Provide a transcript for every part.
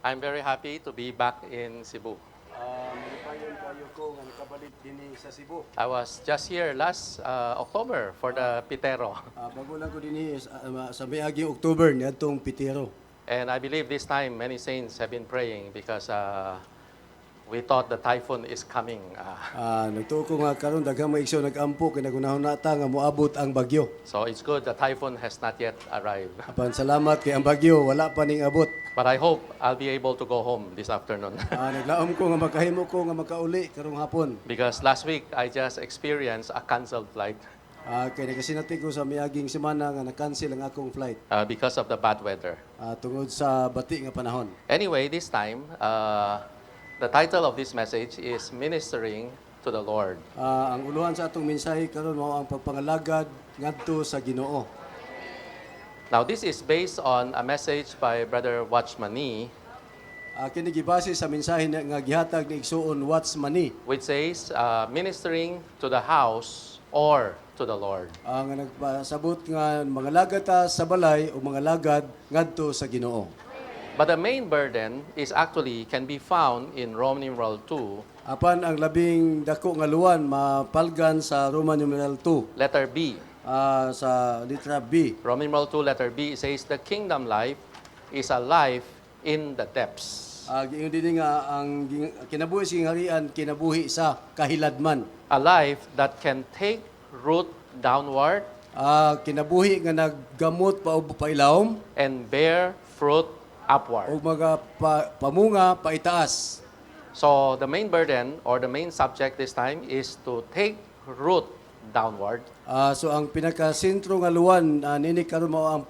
I'm very happy to be back in Cebu. Malipayon kayo ko nga nakabalik dinhi sa Cebu. I was just here last October for the Pitero. Bago lang ko dinhi sa miaging October niadtong Pitero. And I believe this time many saints have been praying because we thought the typhoon is coming. Nagtuo ko nga karon daghang mga igsoon nag-ampo kay nagunahon nata nga moabot ang bagyo. So it's good the typhoon has not yet arrived. Apan salamat kay ang bagyo wala pa ning abot. But I hope I'll be able to go home this afternoon. Naglaom ko nga makahimo ko nga makauli karong hapon. Because last week I just experienced a canceled flight Kay nagasinati ko sa miaging semana nga na-cancel ang akong flight because of the bad weather. tungod sa bati nga panahon. Anyway, this time, the title of this message is Ministering to the Lord. Ang uluhan sa atong mensahe karon mao ang pagpangalagad ngadto sa Ginoo. Now, this is based on a message by Brother Watchmani, Kini gibase sa mensahe nga gihatag ni igsoon Watchmani which says, ministering to the house or to the Lord. nga nagpasabot nga mga lagad ta sa balay o mga lagad ngadto sa Ginoo. But the main burden is actually can be found in Roman numeral 2, Apan ang labing dako nga luwan mapalgan sa Roman numeral 2 letter B. sa litra B. Roman numeral 2, letter B, it says, the kingdom life is a life in the depths. Giingon din nga ang kinabuhi sa harian kinabuhi sa kahiladman. A life that can take root downward Kinabuhi nga naggamot pailawom and bear fruit upward. o mga pamunga paitaas. So the main burden or the main subject this time is to take root downward So ang pinakasentro nga luwan nini karon mao ang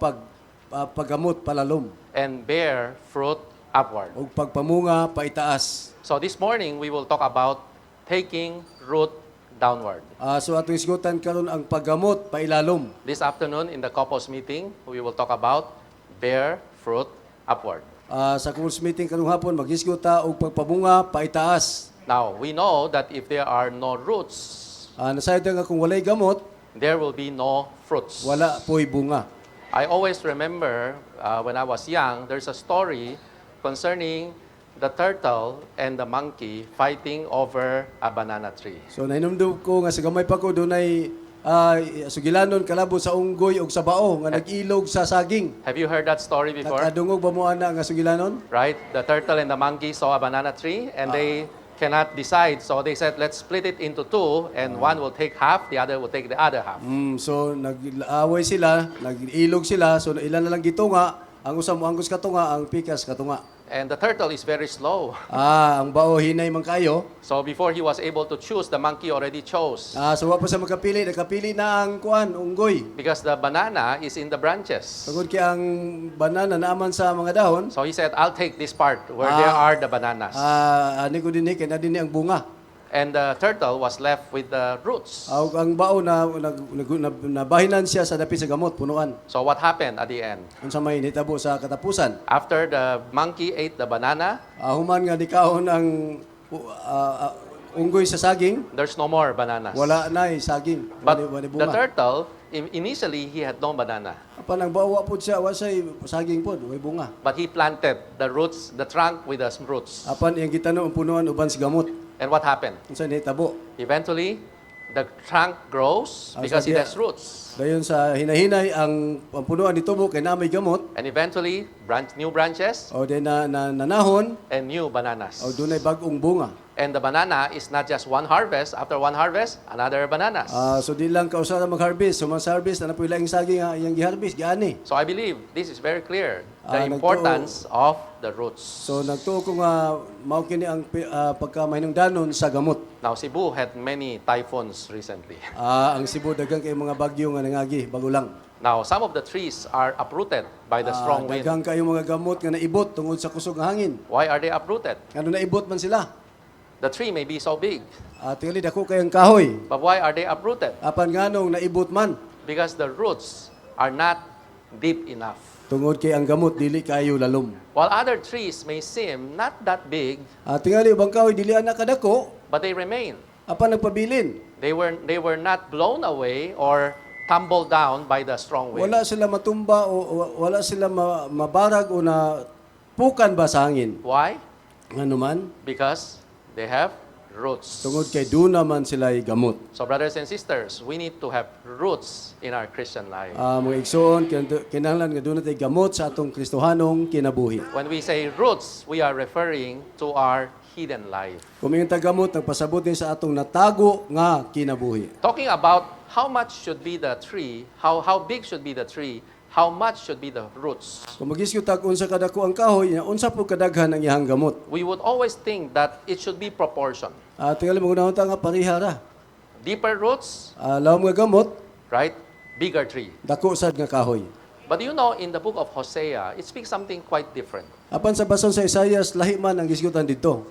paggamot palalom and bear fruit upward. o pagpamunga paitaas. So this morning we will talk about taking root downward. So atong isgutan karon ang paggamot pailalom. This afternoon in the Copos meeting, we will talk about bear fruit upward. Sa course meeting karong hapon maghisgot ta og pagpamunga paitaas. Now, we know that if there are no roots, Nasayod nga kung walay gamot, there will be no fruits. wala po'y bunga. I always remember when I was young, there's a story concerning the turtle and the monkey fighting over a banana tree. So nainumdum ko nga sa gamay pa ko dunay sugilanon kalabo sa unggoy ug sa bao nga nag-ilog sa saging. Have you heard that story before? Nakadungog ba mo ana nga sugilanon? Right? The turtle and the monkey saw a banana tree and they cannot decide. So they said, let's split it into two and one will take half, the other will take the other half. So nag-away sila, nag-ilog sila, so ilan na lang gitunga, ang usa mo anggos katunga, ang pikas katunga. And the turtle is very slow. Ang bao hinay man kayo. So before he was able to choose, the monkey already chose. So wa pa sa makapili, nakapili na ang kuan, unggoy. Because the banana is in the branches. Tungod kay ang banana naaman sa mga dahon, So he said, I'll take this part where there are the bananas. ani ko dinhi kay na dinhi ang bunga. And the turtle was left with the roots. Ang bao na nabahinan siya sa dapit sa gamot punuan. So what happened at the end? Unsa may nitabo sa katapusan? After the monkey ate the banana, Human nga dikaon ang unggoy sa saging, there's no more bananas. wala na saging. But Wala the bunga. turtle, initially he had no banana. Apan ang bawa po siya, wa say saging po, way bunga. But he planted the roots, the trunk with the roots. Apan iyang gitano ang punuan uban sa gamot. And what happened? Unsa nitabo? Eventually, the trunk grows because it has roots. Dayon sa hinahinay ang punuan ditubo kay na may gamot. And eventually, new branches O then nanahon and new bananas. o dunay bag-ong bunga. And the banana is not just one harvest. After one harvest, another bananas. So di lang kausara mag-harvest. So mag-harvest na po ilang saging iyang gi-harvest giani. So I believe this is very clear, the Nagtuo- importance of the roots. So nagtuo ko nga mao kini ang pagkamahinungdanon sa gamot. Now, Cebu had many typhoons recently. Ang Cebu daghang kay mga bagyo nga nangagi bago lang. Now, some of the trees are uprooted by the strong wind. Daghang kayo mga gamot nga naibot tungod sa kusog nga hangin. Why are they uprooted? Ngano naibot man sila. The tree may be so big, Tingali dako kayong kahoy. but why are they uprooted? Apan nganong naibot man Because the roots are not deep enough. tungod kay ang gamot dili kayo lalom. While other trees may seem not that big, Tingali ubang kahoy dili ana kadako, but they remain. apan nagpabilin. They were not blown away or tumbled down by the strong wind. Wala sila matumba o wala sila mabarag o pukan ba sa hangin? Why? Ano man, Because they have roots. tungod kay duna man sila'y gamot. So brothers and sisters, we need to have roots in our Christian life. Mga igsoon, kinahanglan nga doon natin gamot sa atong Kristohanong kinabuhi. When we say roots, we are referring to our hidden life. Kung may gamot, nagpasabot din sa atong natago nga kinabuhi. Talking about how much should be the tree, how big should be the tree, how much should be the roots. Kung mag-iskutag unsa kadako ang kahoy, unsa po kadaghan ang iyang gamot. We would always think that it should be proportion. Tingali magunahon ta nga parihara. Deeper roots, Lawom nga gamot, right? Bigger tree. dako sad nga kahoy. But you know, in the book of Hosea, it speaks something quite different. Apan sa bason sa Isaias, lahi man ang gisgutan dito.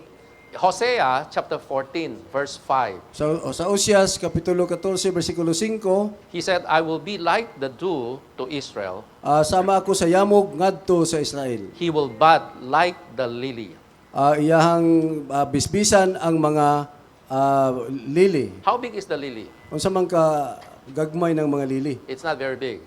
Hosea chapter 14, verse 5. Sa Osias, Kapitulo 14, versikulo 5, He said, I will be like the dew to Israel. sama ako sa yamog ngadto sa Israel. He will bud like the lily. Iyahang bisbisan ang mga lili. How big is the lily? Unsa man ka gagmay ng mga lili. It's not very big,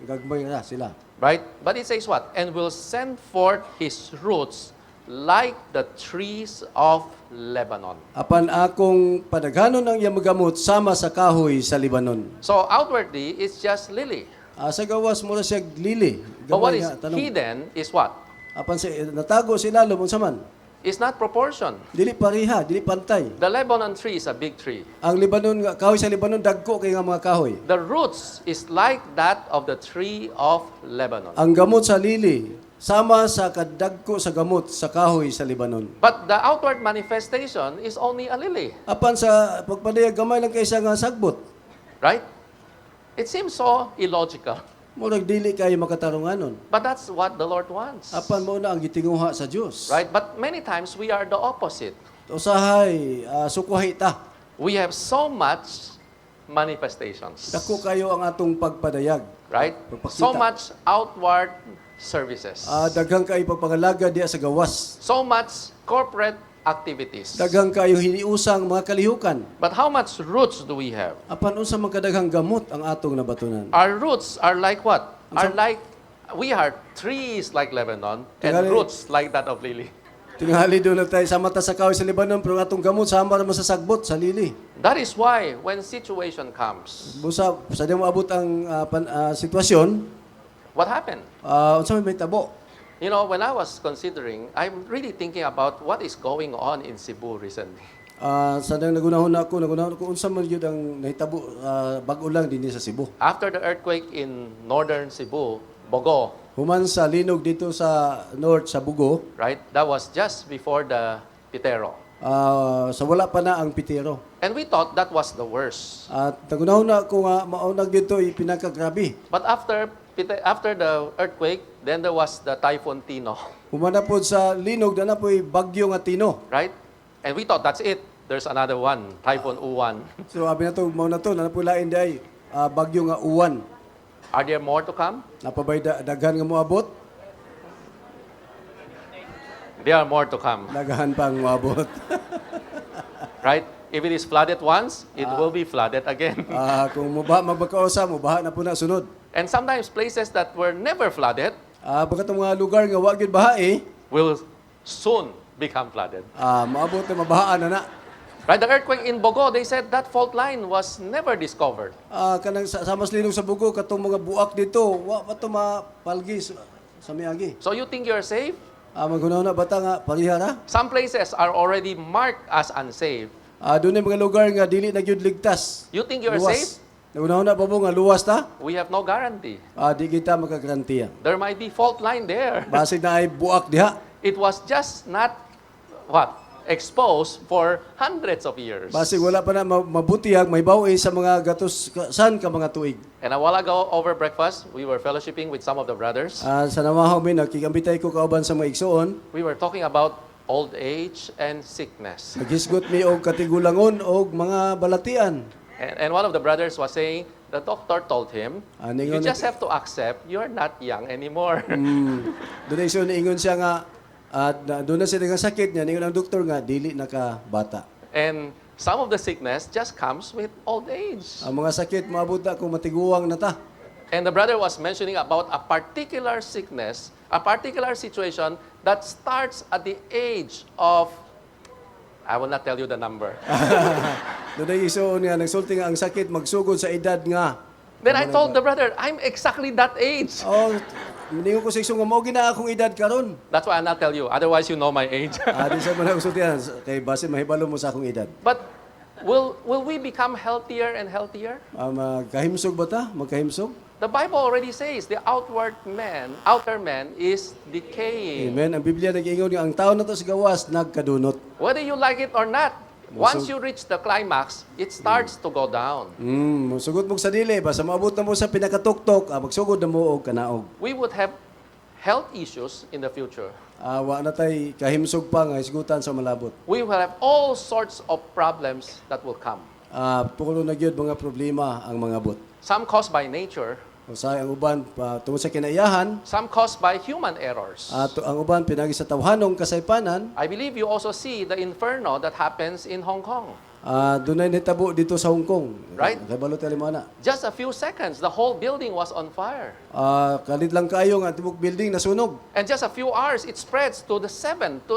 Gagmay na sila. right? But it says what? And will send forth his roots like the trees of Lebanon. Apan akong padaghanon ang iyang gamot sama sa kahoy sa Libanon. So outwardly, it's just lily. Sa gawas mura siya lili. But what Gamay is nga, tanong. hidden is what? Apan sa natago sila unsa man. It's not proportion. Dili pariha, dili pantay. The Lebanon tree is a big tree. Ang Libanon nga kahoy sa Libanon dagko kay nga mga kahoy. The roots is like that of the tree of Lebanon. Ang gamot sa lili sama sa kadagko sa gamot sa kahoy sa Libanon. But the outward manifestation is only a lily, Apan sa pagpadayag gamay lang kaysa nga sagbot. right? It seems so illogical. Murag dili kayo makatarunganon. But that's what the Lord wants. Apan mo na ang gitinguha sa Dios. Right? But many times we are the opposite. Usahay sukwahi ta. We have so much manifestations. Dako kayo ang atong pagpadayag. Right? Pagpakita. So much outward services. Daghang kayo pagpangalaga diya sa gawas. So much corporate activities. Daghang kayo hiniusang mga kalihukan. But how much roots do we have? Apan unsa man kadaghang gamot ang atong nabatunan? Our roots are like what? We are trees like Lebanon and Tingali- roots like that of lily. Tingali doon lang tayo sa mata sa kahoy sa Libanon pero ang atong gamot sama ra man sa sagbot sa lili. That is why when situation comes, Busa sa di mo abot ang sitwasyon, what happened? unsa may tabo? You know, when I was considering, I'm really thinking about what is going on in Cebu recently. Sa nang nagunahon ako unsa man gyud ang nahitabo bag-o lang dinhi sa Cebu. After the earthquake in northern Cebu, Bogo, Human sa linog dito sa north sa Bugo, right? That was just before the Pitero. sa wala pa na ang pitero. And we thought that was the worst. At nagunahon na ako nga maunag dito pinakagrabe. But after the earthquake, then there was the Typhoon Tino, Human na po sa linog na po'y bagyo nga Tino. right? And we thought that's it. There's another one, Typhoon Uwan. So abi na to mao na to na po lain day bagyo nga uwan. Are there more to come? Napabay daghan nga moabot, There are more to come, daghan pang moabot. right? If it is flooded once, it will be flooded again. Kung magbakausa mo baha na po na sunod. And sometimes places that were never flooded Pagkatong mga lugar nga wa gyud baha will soon become flooded. maabot na mabahaan na na. Right? The earthquake in Bogo, they said that fault line was never discovered. Kanang sa mas linog sa Bugo katong mga buak dito wa pa to mapalgi sa miagi. So you think you're safe? Magunaw na bata nga parihara. Some places are already marked as unsafe. Doon mga lugar nga dili na gyud ligtas. You think you're Luwas. safe? Nagunaw na pa mo nga luwas ta? We have no guarantee. Di kita makagarantiya. There might be fault line there. Basig na ay buak diha. It was just not, exposed for hundreds of years. Basig wala pa na mabutihag may bawi sa mga gatos san ka mga tuig. And a while ago, over breakfast, we were fellowshipping with some of the brothers. Sa namahaw mi nakikambitay ko kauban sa mga igsoon. We were talking about old age and sickness. Naghisgot mi og katigulangon og mga balatian. And one of the brothers was saying, the doctor told him, you Ningon just have to accept you're not young anymore. Doon iso niingon siya nga doon na siya nga sakit niya ningon ang doktor nga dili naka bata. And some of the sickness just comes with old age. Ang mga sakit maabot na kung matiguang na ta. And the brother was mentioning about a particular sickness, a particular situation that starts at the age of, I will not tell you the number. Doon ay isuon nga, nagsulti nga ang sakit magsugod sa edad nga. Then I told the brother, I'm exactly that age. Oh, hindi ko sa isong mo gina akong edad karon. That's why I'll not tell you. Otherwise, you know my age. Di sa mga usultihan, kay base mahibalo mo sa akong edad. But will we become healthier and healthier? Magkahimsog ba ta? Magkahimsog? The Bible already says the outer man is decaying. Amen. Ang Biblia nag-ingon nga ang tao na to sa gawas nagkadunot. Whether you like it or not, once you reach the climax, it starts to go down. Sugod mo sa dili ba sa maabot na mo sa pinakatuktok, magsugod na mo og kanaog. We would have health issues in the future. Wa na tay kahimsog pa nga isgutan sa malabot. We will have all sorts of problems that will come. Pulo na gyud mga problema ang mga bot. Some caused by nature, Usay ang uban tungod sa kinaiyahan, some caused by human errors. ang uban pinagi sa tawhanong kasaypanan. I believe you also see the inferno that happens in Hong Kong. Dunay nitabo dito sa Hong Kong. Right. Kay balot ali mo na. Just a few seconds, the whole building was on fire. Kalit lang kayo nga tibok building nasunog. And just a few hours, it spreads to the 6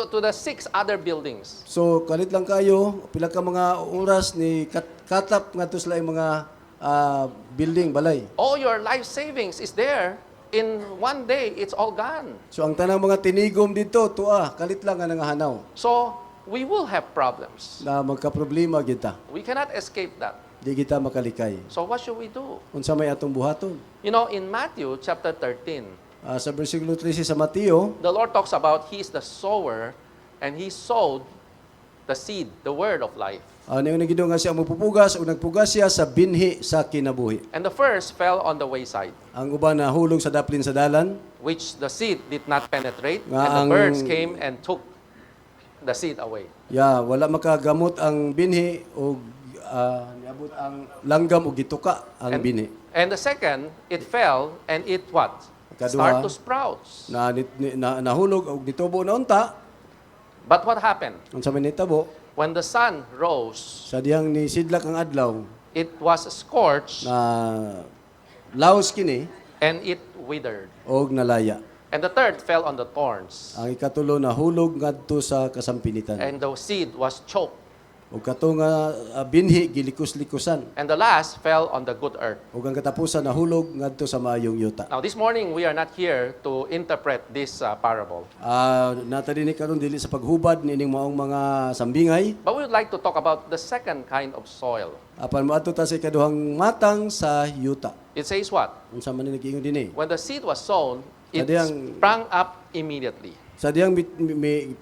other buildings. So kalit lang kayo pila ka mga oras ni katap ngadto sila yung mga building balay. All your life savings is there. In one day, it's all gone. So ang tanang mga tinigom dito kalit lang nga nangahanaw. So, we will have problems. Na magka-problema kita. We cannot escape that. Di kita makalikay. So, what should we do? Unsa may atong buhaton? You know, in Matthew chapter 13, Sa bersikulo 13 sa Mateo, the Lord talks about He is the sower and He sowed the seed, the word of life. ano yung nagido nga siya magpupugas o nagpugas siya sa binhi sa kinabuhi. And the first fell on the wayside, Ang uban na hulog sa daplin sa dalan, which the seed did not penetrate, Nga and the ang- birds came and took the seed away. wala makagamot ang binhi o niabot ang langgam o gituka ang binhi. And the second, it fell and it what? Ikaduha, Start to sprouts. Nahulog o nitubo na unta, But what happened? unsa may nitabo, When the sun rose, sa diyang ni sidlak ang adlaw, it was scorched na laos kini and it withered. og nalaya. And the third fell on the thorns, Ang ikatulo na hulog ngadto sa kasampinitan. and the seed was choked. Ug kato nga binhi gilikos-likusan. And the last fell on the good earth. Ug ang katapusan nahulog ngadto sa maayong yuta. Now, this morning, we are not here to interpret this parable. Nata dinhi karon dili sa paghubad nining maong mga sambingay. But we would like to talk about the second kind of soil. Apan moadto ta sa ikaduhang matang sa yuta. It says what? Unsa man ni nag-ingon dinhi? When the seed was sown, it Kadiyang- sprang up immediately. Sa diyang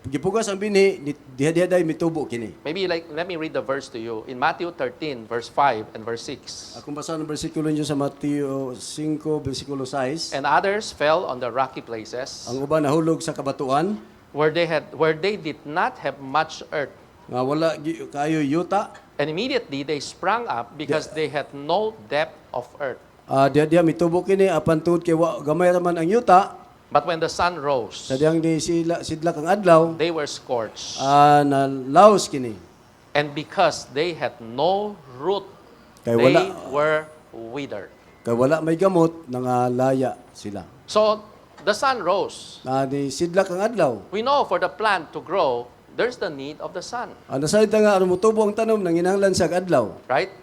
gipugas ang binhi, diha-diha mitubo kini. Maybe let me read the verse to you. In Matthew 13, verse 5 and verse 6. Akong basa ng bersikulo niyo sa Mateo 5 bersikulo 6. And others fell on the rocky places, Ang uban nahulog sa kabatuan where they did not have much earth. nga wala kayo yuta. And immediately they sprang up because they had no depth of earth. Diha mitubo kini apan tuod kay gamay ra man ang yuta. But when the sun rose, Sa diyang ni sidlak ang adlaw, they were scorched. na laos kini. And because they had no root, Kay they wala were withered. kay wala may gamot nangalaya sila. So the sun rose. Ni sidlak ang adlaw. We know for the plant to grow, there's the need of the sun, Nasalita nga aron mutubo ang tanom nanginahanglan sa adlaw. right?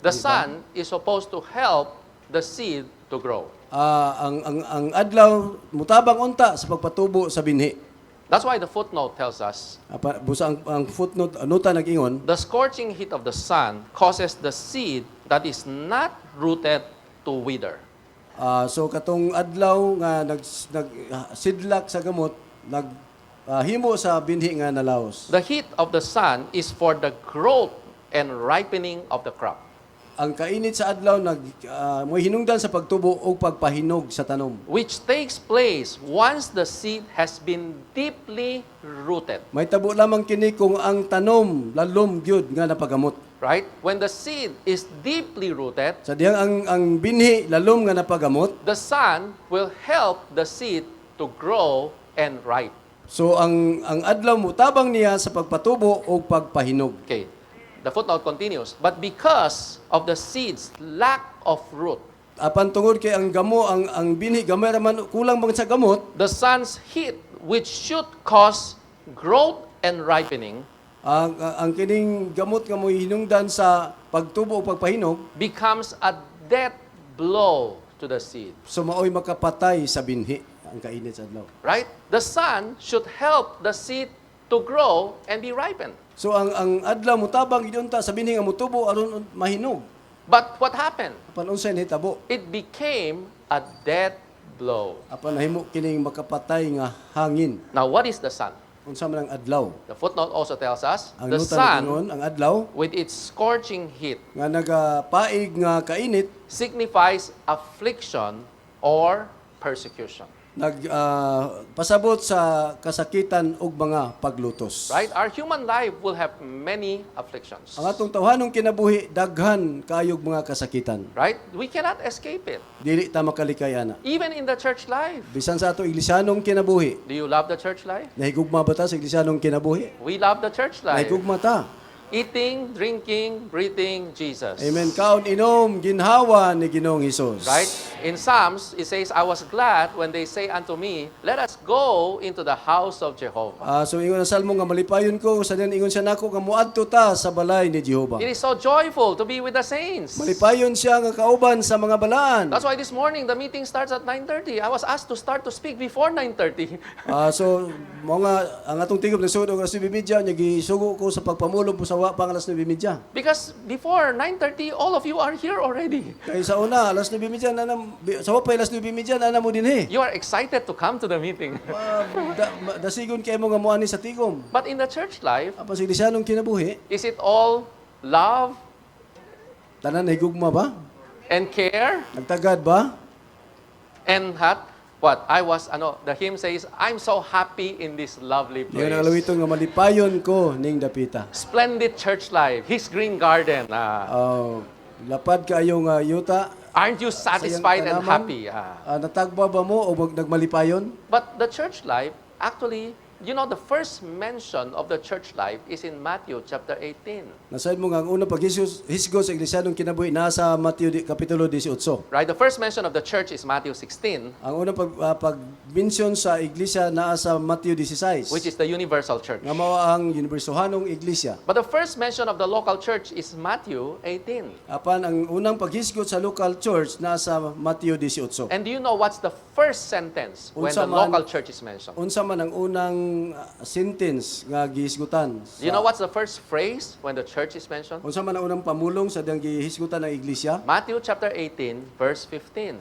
The sun is supposed to help the seed to grow. Ang adlaw mutabang unta sa pagpatubo sa binhi. That's why the footnote tells us Busa ang footnote anuta nag-ingon, the scorching heat of the sun causes the seed that is not rooted to wither. so katong adlaw nga sidlak sa gamot himo sa binhi nga nalaos. The heat of the sun is for the growth and ripening of the crop, Ang kainit sa adlaw mo'y hinungdan sa pagtubo o pagpahinog sa tanom. which takes place once the seed has been deeply rooted, May tabo lamang kini kung ang tanom lalom gyud nga napagamot. right? When the seed is deeply rooted, Sa diyang ang binhi lalom nga napagamot, the sun will help the seed to grow and ripe. so ang adlaw mutabang niya sa pagpatubo o pagpahinog. Okay. The footnote continues, but because of the seed's lack of root, apan tungod kay ang gamo ang binhi gamay ra man kulang bang sa gamot, the sun's heat, which should cause growth and ripening, ang kining gamot nga mo hinungdan sa pagtubo o pagpahinog, becomes a death blow to the seed. so maoy makapatay sa binhi ang kainit sa adlaw. Right? The sun should help the seed to grow and be ripened. So ang adlaw mutabang gidunta sa binhi nga mutubo aron mahinog. But what happened? Apan unsay nahitabo? It became a death blow. Apan nahimo kining makapatay nga hangin. Now, what is the sun? Unsa man ang adlaw? The footnote also tells us Ang the nuta sun, ingon ang adlaw with its scorching heat, nga nagapaig nga kainit signifies affliction or persecution. pasabot sa kasakitan ug mga paglutos. Right? Our human life will have many afflictions. Ang atong tawhanong kinabuhi daghan kaayog mga kasakitan. Right? We cannot escape it. Dili ta makalikay ana. Even in the church life. Bisan sa ato iglesianong kinabuhi, Do you love the church life? nahigugma ba ta sa iglesianong kinabuhi? We love the church life. Nahigugma ta. Eating, drinking, breathing Jesus. Amen. Kaon inom ginhawa ni Ginoong Hesus. Right? In Psalms, it says, I was glad when they say unto me, let us go into the house of Jehovah. So ingon ang salmo nga malipayon ko sa diyan ingon siya nako nga muadto ta sa balay ni Jehova. It is so joyful to be with the saints. Malipayon siya nga kauban sa mga balaan. That's why this morning, the meeting starts at 9:30. I was asked to start to speak before 9:30. So mga ang atong tigom nagsuod og alas 9:30 nya gisugo ko sa pagpamulong po sa wa pang alas 9:30. Because before 9:30, all of you are here already. Kay sa una alas 9:30 na sa wa pa alas 9:30 na mo dinhi. You are excited to come to the meeting. Dasigon kay mo nga moani sa tigom. But in the church life, Apan sa iglesianong kinabuhi, is it all love tanan nahigugma ba? and care Nagtagad ba? and the hymn says, I'm so happy in this lovely Diyan ang place. alawiton nga malipayon ko ning dapita. Splendid church life, His green garden. Lapad kaayo nga yuta. Aren't you satisfied and tanaman. happy? Natagba ba mo o nagmalipayon? But the church life, actually, you know, the first mention of the church life is in Matthew chapter 18. Nasaid mo nga ang unang paghisgo sa iglesianong kinabuhi nasa Mateo kapitulo 18. Right? The first mention of the church is Matthew 16, Ang unang pag-mention sa iglesia naa sa Mateo 16. which is the universal church. nga mao ang unibersohanong iglesia. But the first mention of the local church is Matthew 18. Apan ang unang paghisgot sa local church nasa Mateo 18. And do you know what's the first sentence when Unsa the man- local church is mentioned? Unsa man ang unang sentence nga gihisgutan? Do you know what's the first phrase when the church is mentioned? Unsa man ang unang pamulong sa diyang gihisgutan ng iglesia? Matthew chapter 18, verse 15.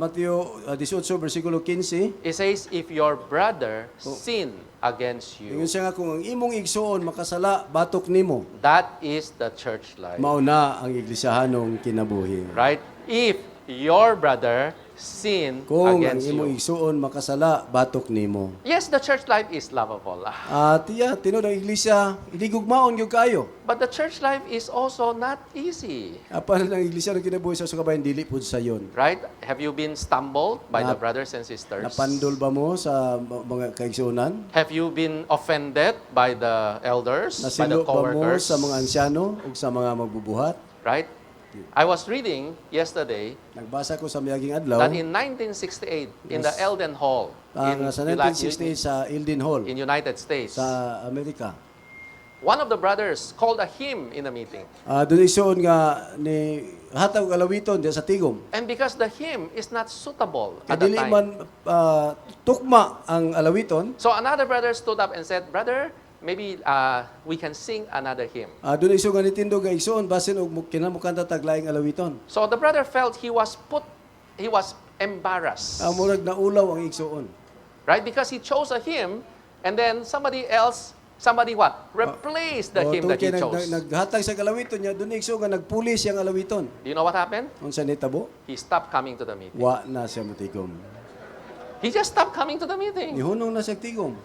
Mateo 18 bersikulo 15. It says, if your brother sin against you, Ingon siya nga kung ang imong igsuon makasala batok nimo, that is the church life. mao na ang iglesiahanong kinabuhi. Right? If your brother sin Kung ang against imong you. igsuon makasala batok nimo. Yes, the church life is lovable. Tiya, tinud ang iglesia, iligugmaon gyud kayo. But the church life is also not easy. Apan ang iglesia ng kinabuhi sa sukabayan dili pud sayon. Right? Have you been stumbled by the brothers and sisters? Napandol ba mo sa mga kaigsuonan? Have you been offended by the elders, by the Nasilo ba mo co-workers? sa mga ansyano ug sa mga magbubuhat? Right? I was reading yesterday Nagbasa ko sa miyaging adlaw that in 1968, in the Eldon Hall sa 1968 sa Eldon Hall in United States, sa Amerika. one of the brothers called a hymn in the meeting. Doon isuon nga ni hatag og alawiton diya sa tigom. And because the hymn is not suitable Kay at the dili time, man tukma ang alawiton. so another brother stood up and said, "Brother, maybe we can sing another hymn." Doon isuon nga nitindog nga igsuon basin og kinamukanta taglaing alawiton. So the brother felt he was embarrassed, Murag naulaw ang igsuon. right? Because he chose a hymn, and then somebody what? Replaced the hymn that he chose. Naghatag sa alawiton niya doon igsuon nga nagpulis yang alawiton. Do you know what happened? Unsa nitabo? He stopped coming to the meeting. Wa na siya mutigom. He just stopped coming to the meeting. Nihunong na siya tigom.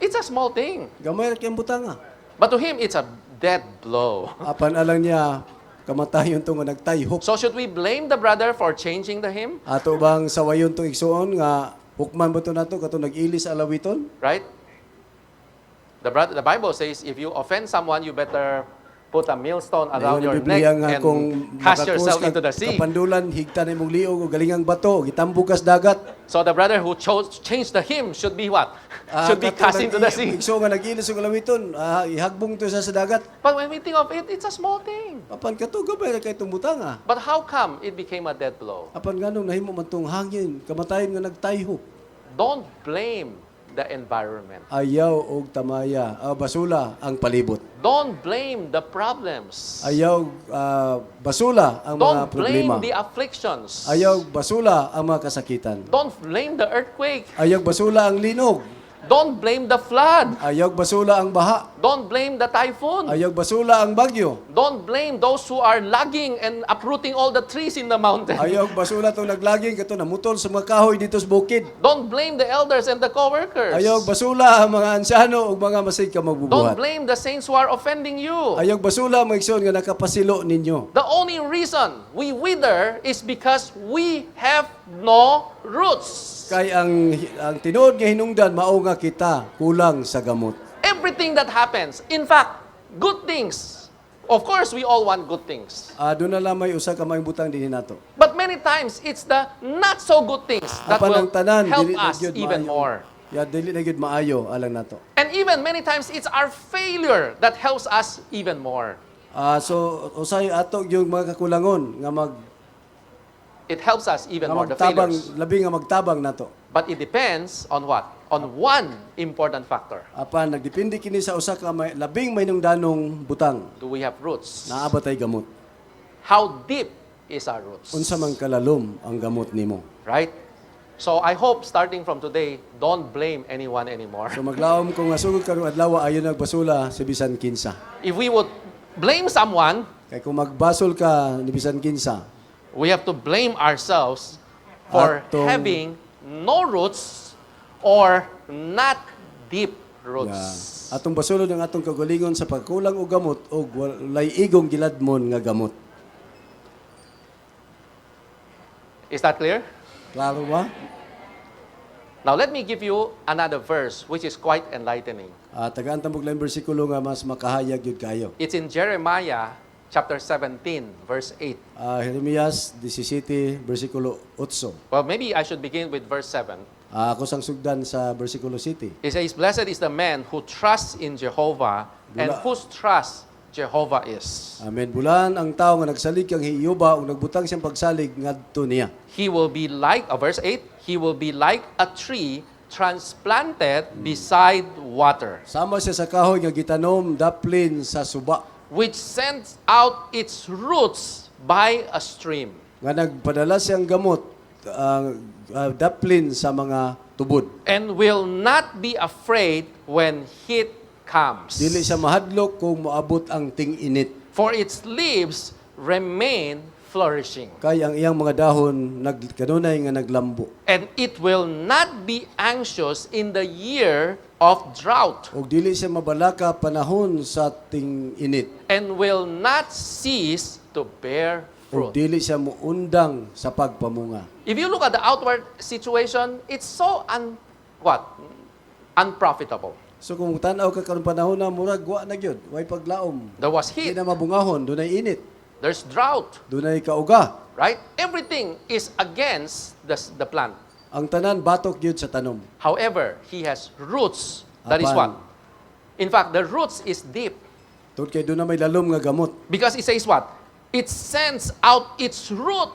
It's a small thing. Gamay ra kayong butanga. But to him, it's a dead blow. Apan alang niya kamatayon to nga nagtayhok. So should we blame the brother for changing the hymn? Ato bang sawayon to igsuon nga hukman ba to nato kato nag-ilis sa alawiton? Right? The Bible says if you offend someone, you better put a millstone around your neck Biblia nga and kung cast makakus yourself ka into the sea. kapandulan, higta na imong liog o galingang bato, gitambog kas dagat. So the brother who changed the hymn should be what? Should be cast into the sea. Igso nga nag-ilis og lamiton, ihagbong to sa dagat. But when we think of it, it's a small thing. Apan kato gabay na kay tumbutang ah. But how come it became a dead blow? Apan nganong nahimo man tong hangin, kamatayon nga nagtayho. Don't blame the environment. Ayaw og tamaya, basula ang palibot. Don't blame the problems. Ayaw basula ang mga Don't problema. blame the afflictions. Ayaw basula ang mga kasakitan. Don't blame the earthquake. Ayaw basula ang linog. Don't blame the flood. Ayaw basula ang baha. Don't blame the typhoon. Ayaw basula ang bagyo. Don't blame those who are lagging and uprooting all the trees in the mountain. Ayaw basula itong naglaging kato namutol sa mga kahoy dito sa bukid. Don't blame the elders and the co-workers. Ayaw basula ang mga ansano ug mga masig ka Don't magbubuhat. blame the saints who are offending you. Ayaw basula ang mga igsoon nga nakapasilo ninyo. The only reason we wither is because we have no roots. Kay ang tinuod nga hinungdan mao nga kita kulang sa gamot. Everything that happens, in fact, good things. Of course, we all want good things. Doon na lang may usa ka maayong butang dinhi nato. But many times, it's the not so good things that Apan will ang tanan help dili na us gyud even maayo. more. Ya dili na gyud maayo alang nato. And even many times, it's our failure that helps us even more. So usay ato yung mga kakulangon nga It helps us even nga more, the magtabang failures. labi nga magtabang nato. But it depends on what? On one important factor. Apan nagdepende kini sa usa ka labing mahinungdanong butang Do we have roots? naa ba tay gamot? How deep is our roots? Unsa man kalalom ang gamot nimo? Right? So I hope starting from today, don't blame anyone anymore. So maglaom ko nga sugod karong adlaw ayon nagbasula sa bisan kinsa. If we would blame someone, Kay kung magbasol ka ni bisan kinsa, we have to blame ourselves for Atong- having no roots or not deep roots. atong basulod ang atong kagalingon sa pagkulang og gamot og walay igong giladmon nga gamot. Is that clear? Klaro ba? Now let me give you another verse which is quite enlightening. Tagaan ta mog laing bersikulo nga mas makahayag gyud kayo. It's in Jeremiah chapter 17, verse 8. Jeremias 17 bersikulo 8. Well, maybe I should begin with verse 7. Ako sang sugdan sa bersikulo 7. It says, "Blessed is the man who trusts in Jehovah and Bula- whose trust Jehovah is. Amen. Bulan ang tao nga nagsalig kang hiyuba ug nagbutang siyang pagsalig ngadto niya. He will be like," verse 8, "he will be like a tree transplanted beside water, Sama siya sa kahoy nga gitanom daplin sa suba which sends out its roots by a stream." nga nagpadala siyang gamot daplin sa mga tubod. And will not be afraid when heat comes. Dili siya mahadlok kung moabot ang ting-init. For its leaves remain flourishing. Kay ang iyang mga dahon kanunay nga naglambo. And it will not be anxious in the year of drought. Og dili siya mabalaka panahon sa ting-init. And will not cease to bear Og fruit. dili siya muundang sa pagpamunga. If you look at the outward situation, it's so unprofitable. So kung tanaw ka karong panahon na murag wa na gyud, way paglaom. There was Di heat, na mabungahon, dunay init, there's drought, dunay kauga. right? Everything is against the plant. Ang tanan batok gyud sa tanom. However, he has roots. That is Apan. what? In fact, the roots is deep. Tungod kay doon na may lalom nga gamot. Because it says what? It sends out its root,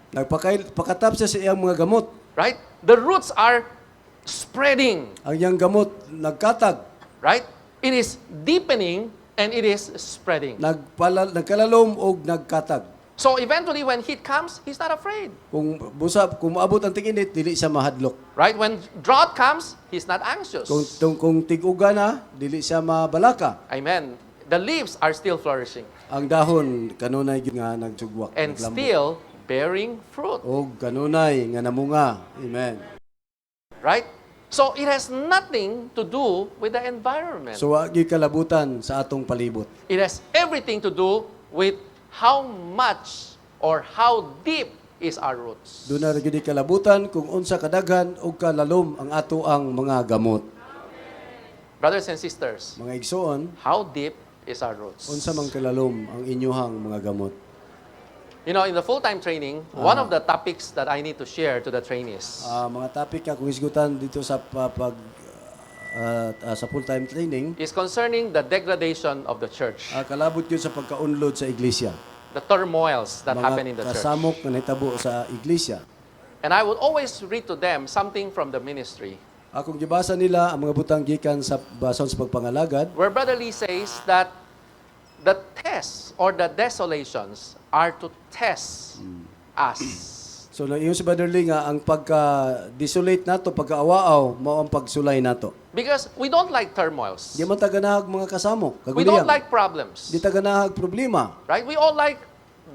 Pakatap siya sa iyang mga gamot. right? The roots are spreading, Ang iyang gamot nagkatag, right? It is deepening and it is spreading. nagkalalom og nagkatag. So eventually when heat comes, he's not afraid, Kung kung maabot ang ting-init, dili siya mahadlok. right? When drought comes, he's not anxious. Kung tig-uga na, dili siya mabalaka. Amen. The leaves are still flourishing Ang dahon kanunay gyud nga nagsugwak, and naglambo. still bearing fruit, Og kanunay nga namunga. Amen. right? So it has nothing to do with the environment. So wa gyud kalabutan sa atong palibot. It has everything to do with how much or how deep is our roots. Doon na gyud kalabutan kung unsa kadaghan og kalalom ang ato ang mga gamot. Brothers and sisters, Mga igsoon, how deep is our roots. Unsa man kalalom ang inyuhang mga gamot? You know, in the full-time training, one of the topics that I need to share to the trainees Mga topic nga kung isgutan dito sa sa full-time training, is concerning the degradation of the church, kalabot yun sa pagkaunlod sa iglesia. the turmoils that happen in the Mga church. kasamok na nahitabo sa iglesia. And I would always read to them something from the ministry, Akong gibasa nila ang mga butang gikan sa bason sa pagpangalagad, where Brother Lee says that the tests or the desolations are to test us. so yung si Brother Lee nga ang pagka-desolate nato, pagka-awaaw, mao ang pagsulay nato. Because we don't like turmoils. Di man taganahag mga kasamok, We don't kaguliyang. like problems. Di taganahag problema. Right? We all like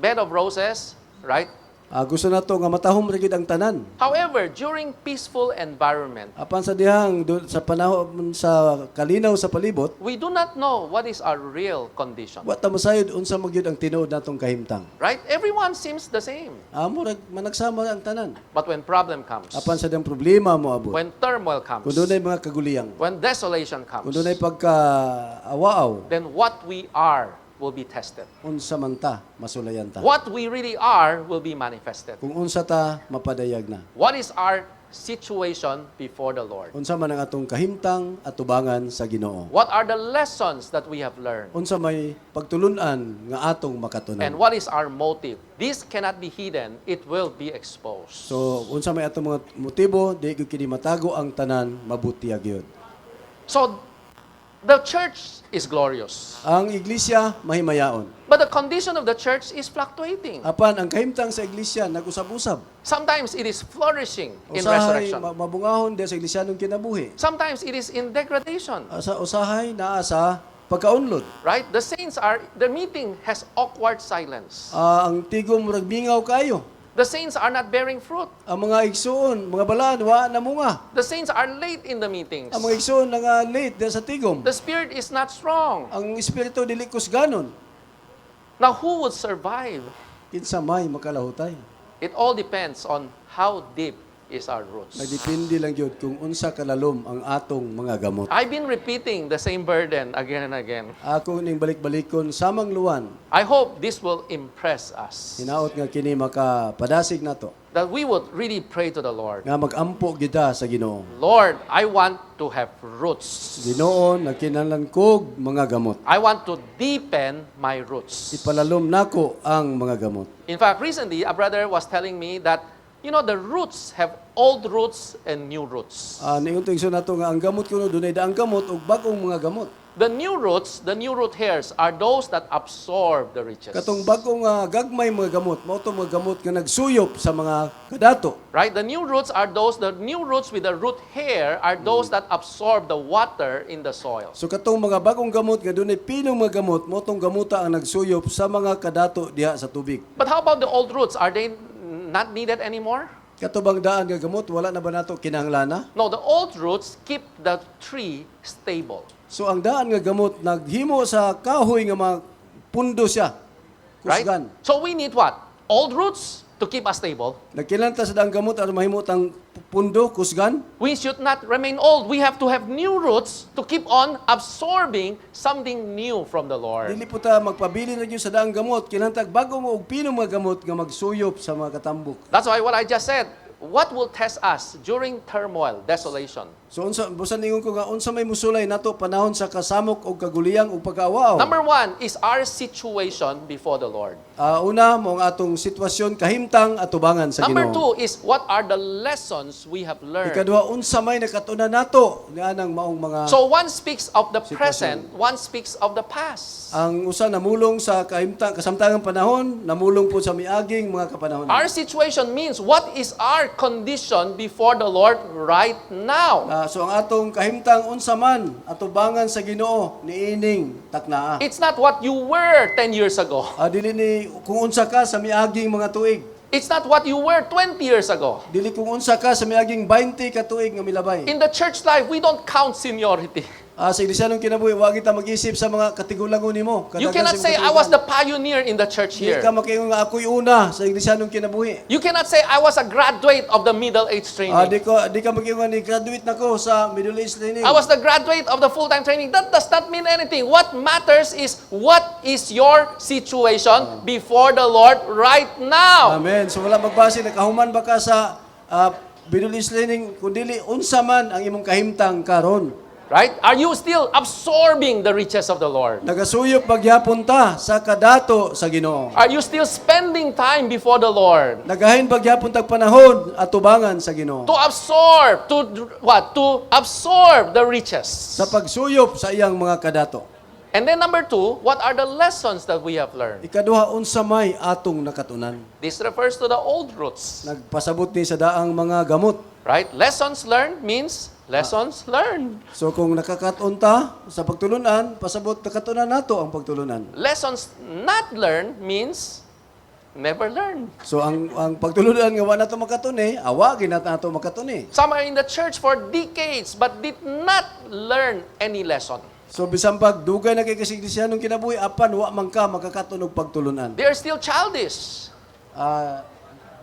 bed of roses, right? Gusto nato nga matahom ra gid ang tanan. However, during peaceful environment, Apan sa dihang sa panahon sa kalinaw sa palibot, we do not know what is our real condition. wa ta masayod unsa magyud ang tinuod natong kahimtang. Right? Everyone seems the same. Murag managsama ang tanan. But when problem comes, Apan sa dihang problema mo abot. when turmoil comes, Kung dunay mga kaguliyang, when desolation kung comes, dunay pagka-awaaw, then what we are will be tested. unsa man ta masulayan ta. What we really are will be manifested. Kung unsa ta mapadayag na. What is our situation before the Lord? Unsa man ang atong kahimtang at tubangan sa Ginoo. What are the lessons that we have learned? Unsa may pagtulun-an nga atong makatunan. And what is our motive? This cannot be hidden. It will be exposed. So unsa may atong mga motibo, di gyud kini matago ang tanan, mabuti gyud. So, the church is glorious. Ang iglesia mahimayaon. But the condition of the church is fluctuating. Apan ang kahimtang sa iglesia nag-usab-usab. Sometimes it is flourishing in Usahay resurrection. mabungahon di sa iglesianong kinabuhi. Sometimes it is in degradation. Sa usahay naa sa pagkaunlod. Right? The meeting has awkward silence. Ang tigom murag mingaw kayo. The saints are not bearing fruit. Ang mga igsoon, mga balaan wa na munga. The saints are late in the meetings. Ang mga igsoon nga late di sa tigom. The spirit is not strong. Ang espiritu dili kusganon. Now, who would survive? Kinsa may makalahutay. It all depends on how deep is our roots. Nagdepende lang yun kung unsa kalalom ang atong mga gamot. I've been repeating the same burden again and again. Ako ning balik-balikon samang luwan, I hope this will impress us. hinaot nga kini makapadasig nato That we would really pray to the Lord. nga magampo kita sa Ginoo. Lord, I want to have roots. Ginoo, nagkinahanglan kog mga gamot. I want to deepen my roots. Ipalalom nako ang mga gamot. In fact, recently, a brother was telling me that, you know, the roots have old roots and new roots. Niuntong so nato nga ang gamot kuno dunay daang gamot ug bag-ong mga gamot. The new roots, the new root hairs, are those that absorb the riches. Katong bag-ong gagmay mga gamot, mao to mga gamot nga nagsuyop sa mga kadato. Right? The new roots with the root hair are those that absorb the water in the soil. So katong mga bagong gamot nga dunay pinong mga gamot, mao tong gamuta ang nagsuyop sa mga kadato diha sa tubig. But how about the old roots? Are they not needed anymore? Katubang daan nga gamot, wala na ba nato kinahanglan? No, the old roots keep the tree stable. So ang daan nga gamot naghimo sa kahoy nga mga pundo siya. Right? Kusgan. So we need what? Old roots to keep us stable. Nagkinanta sa daang gamot aron mahimo tang pundo, kusgan. We should not remain old. We have to have new roots to keep on absorbing something new from the Lord. Dili po ta magpabili na gyud sa daang gamot, kinahanglan bago mo og pinong mga gamot nga magsuyop sa mga katambok. That's why what I just said. What will test us during turmoil, desolation? So unsa busan ningon ko nga unsa may musulay nato panahon sa kasamok og kaguliyang ug pag-awaaw. Number one is our situation before the Lord. Una mo ang atong sitwasyon kahimtang at tubangan sa Number Ginoo. two is what are the lessons we have learned. Ikaduha unsa may nakatunan nato nianang maong mga So one speaks of the Sitwasyon. present, one speaks of the past. ang usa namulong sa kahimtang kasamtangang panahon, namulong po sa miaging mga kapanahon. Our situation means what is our condition before the Lord right now. So ang atong kahimtang unsa man atubangan sa Ginoo niining taknaa. It's not what you were 10 years ago. Dili ni kung unsa ka sa miaging mga tuig. It's not what you were 20 years ago. Dili kung unsa ka sa miaging 20 ka tuig nga milabay. In the church life, we don't count seniority. Sa iglesia nung kinabuhi, wag kita mag-isip sa mga katigulangon nimo. You Kadaghan cannot sa say, mga I was the katigulangan. pioneer in the church Di here. ka makaingon nga ako'y una sa iglesia nung kinabuhi. You cannot say, I was a graduate of the middle age training. Di ka mag-ingon ni graduate na ko sa middle age training. I was the graduate of the full-time training. That does not mean anything. What matters is what is your situation before the Lord right now. Amen. So wala magbase nakahuman ba ka sa middle age training kundi unsa man ang imong kahimtang karon. Right? Are you still absorbing the riches of the Lord? Nagasuyop pagyapon ta sa kadato sa Ginoo. Are you still spending time before the Lord Nagahin pagyapon tag panahon at tubangan sa Ginoo. to absorb, to what? To absorb the riches. Sa pagsuyop sa iyang mga kadato. And then number 2, what are the lessons that we have learned? Ikaduha unsa may atong nakatunan. This refers to the old roots. Nagpasabot ni sa daang mga gamot. Right? Lessons learned means lessons learned. So kung nakakaton ta sa pagtulunan, pasabot nakatunan nato ang pagtulunan. Lessons not learned means never learned. So ang pagtulunan nga wa nato makatuni, awa gyud nato makatuni. Some are in the church for decades but did not learn any lesson. So bisan pag dugay na kay kasiglisyanong kinabuhi apan wa man ka makakatunog pagtulunan. They are still childish.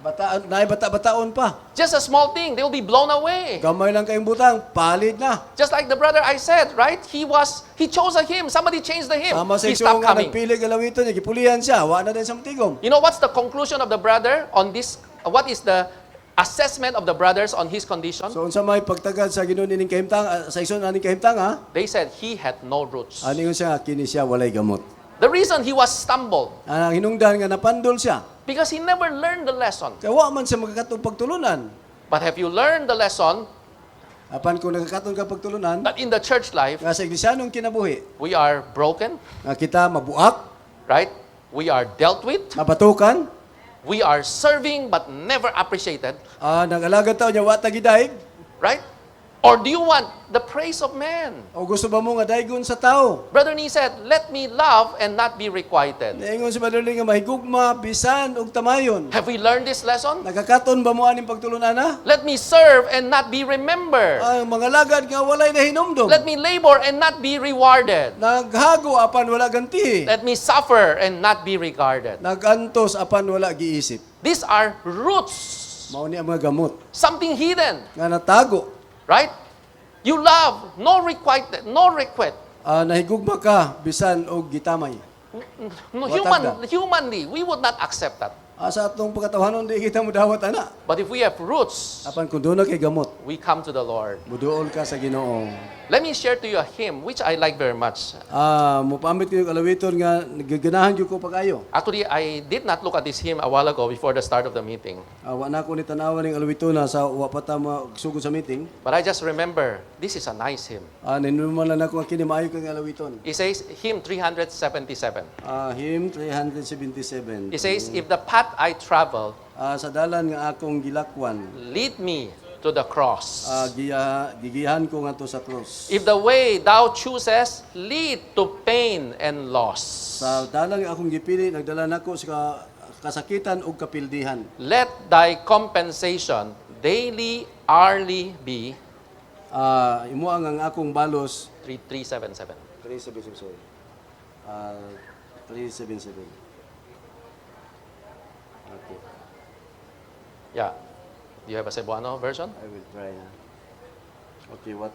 Bata-bataon pa. Just a small thing, they will be blown away. Gamay lang kayong butang, palid na. Just like the brother I said, right? He chose a hymn. Somebody changed the hymn. Tama sa He ito stopped nga coming. nagpili galawiton niya, gipulihan siya, wa na din sa matigom. You know what's the conclusion of the brother on this? What is the assessment of the brothers on his condition? So unsa may pagtagad sa Ginoo ining kahimtang sa ison aning kahimtang ha? They said he had no roots. Ani siya kini siya walay gamot. The reason he was stumbled, Ang hinungdan nga napandol siya. because he never learned the lesson. Kaya wa man siya makakatong pagtulunan. But have you learned the lesson Apan kung nakakatong ka pagtulunan, that in the church life, nga sa iglesanong kinabuhi, we are broken, nga kita mabuak, right? We are dealt with, mapatukan, we are serving but never appreciated, nag-alagad tao niya, wa tagidaig, right? Or do you want the praise of man? o gusto ba mo nga daigon sa tao? Brother Nee said, let me love and not be requited. Naingon si Brother Lee nga mahigugma, bisan, ug tamayon. Have we learned this lesson? Nagkakaton ba mo aning pagtulunan na? Let me serve and not be remembered. Ang mga lagad nga walay nahinumdum. Let me labor and not be rewarded. Naghago apan wala ganti. Let me suffer and not be regarded. Nagantos apan wala giisip. These are roots. Mao ni ang mga gamot Something hidden, nga natago. right? You love, no requited, no request. Nahigugma ka bisan og gitamay. No, Watagda. humanly, we would not accept that. Sa atong pagkatawanon di kita mo dawat ana. But if we have roots, Apan kung doon na kay gamot, we come to the Lord. muduol ka sa Ginoo. Let me share to you a hymn which I like very much. Mupamit ko yung alawiton nga nagaganahan gyud ko pagayo. Actually, I did not look at this hymn a while ago before the start of the meeting. Wa na ko ni tanawan ning alawiton na sa wa pa ta magsugod sa meeting. But I just remember, this is a nice hymn. Ninuman lang ako nga kini maayo kang alawiton. It says, hymn 377. Hymn 377. It says, if the path I travel Sa dalan nga akong gilakwan, lead me to the cross. gigihan ko ngadto sa cross. If the way thou chooses lead to pain and loss, Sa dalan nga akong gipili, nagdala nako sa kasakitan ug kapildihan. let thy compensation daily, hourly be. Imo ang akong balos 377. 377. Sorry. 377. Okay. Yeah. Do you have a Cebuano version? I will try. Okay, what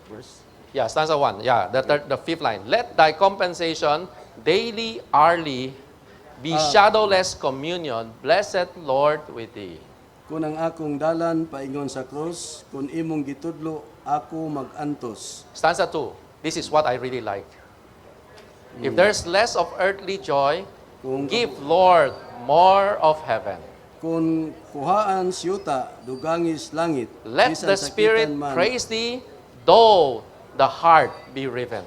verse? Yeah, stanza 1. Yeah, the fifth line. Let thy compensation daily, hourly be shadowless communion, blessed Lord, with thee. Kung ang akong dalan paingon sa cross, kung imong gitudlo ako magantos. Stanza 2. This is what I really like. If there's less of earthly joy, Kung give, Lord, more of heaven. kung kuhaan siyuta dugangis langit. Let bisan the Spirit sakitan man. praise thee, though the heart be riven.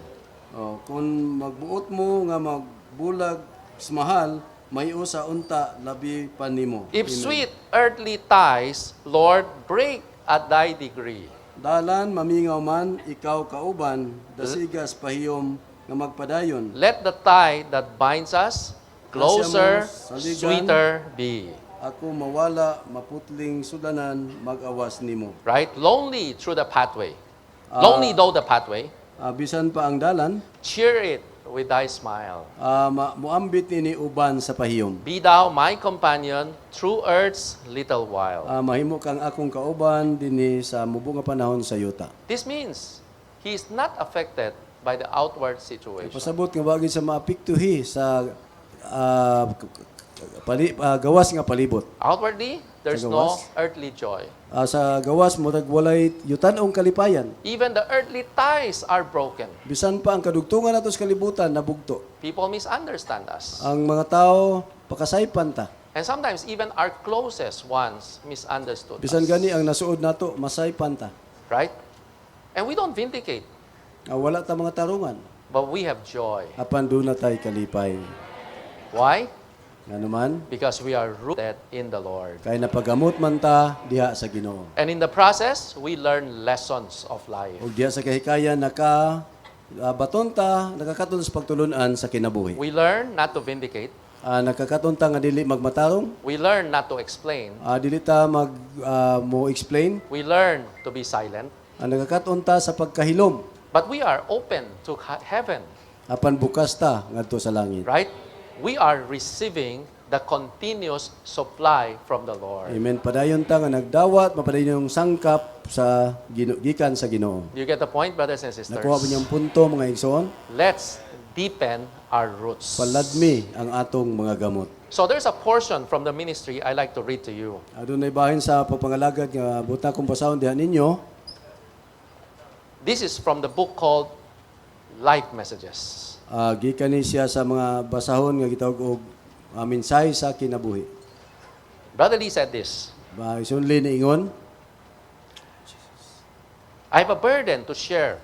Kung magbuot mo nga magbulag smahal, may usa unta labi pa nimo. If Amen. sweet earthly ties, Lord, break at thy degree. Dalan mamingaw man ikaw kauban, dasigas pahiyom nga magpadayon. Let the tie that binds us closer, saligan. sweeter be. Ako mawala maputling sudanan mag-awas nimo. Right? Lonely through the pathway. Lonely though the pathway, Bisan pa ang dalan, cheer it with thy smile. muambit nini uban sa pahiyom. Be thou my companion through earth's little while. Mahimo kang akong kauban dinhi sa mubo nga panahon sa yuta. This means he is not affected by the outward situation. Pasabot nga wagi sa maapektuhi sa gawas nga palibot. Outwardly, there's Sa no gawas? earthly joy. Sa gawas murag walay yutan-ong kalipayan. Even the earthly ties are broken. Bisan pa ang kadugtungan nato sa kalibutan nabugto. People misunderstand us. Ang mga tao pakasaypan ta. And sometimes even our closest ones misunderstood Bisan us. gani ang nasuod nato masaypan ta. Right? And we don't vindicate, Wala ta mga tarungan. but we have joy. Apan doon na tayo kalipay. Why? Nga naman, Because we are rooted in the Lord. kay napagamot man ta diha sa Ginoo. And in the process, we learn lessons of life. Ug diha sa kahikayan baton ta nakakaton sa pagtulunan sa kinabuhi. We learn not to vindicate. Nakakaton ta nga dili magmatarong, We learn not to explain. dili ta mo explain. We learn to be silent. Nakakaton ta sa pagkahilom, But we are open to heaven, apan bukas ta ngadto sa langit. right? We are receiving the continuous supply from the Lord. Amen. Padayon ta nga nagdawat mapadayon yung sangkap sa gikan sa Ginoo. Do you get the point, brothers and sisters? Nakuha ba niyang punto mga igsoon? Let's deepen our roots. Paladmi ang atong mga gamot. So there's a portion from the ministry I like to read to you. Adunay bahin sa pagpangalagad nga buta kong basahon diha ninyo. This is from the book called Life Messages. Gikan ni siya sa mga basahon nga gitawag og mensahe sa kinabuhi. Brother Lee said this, Isunli ni ingon, I have a burden to share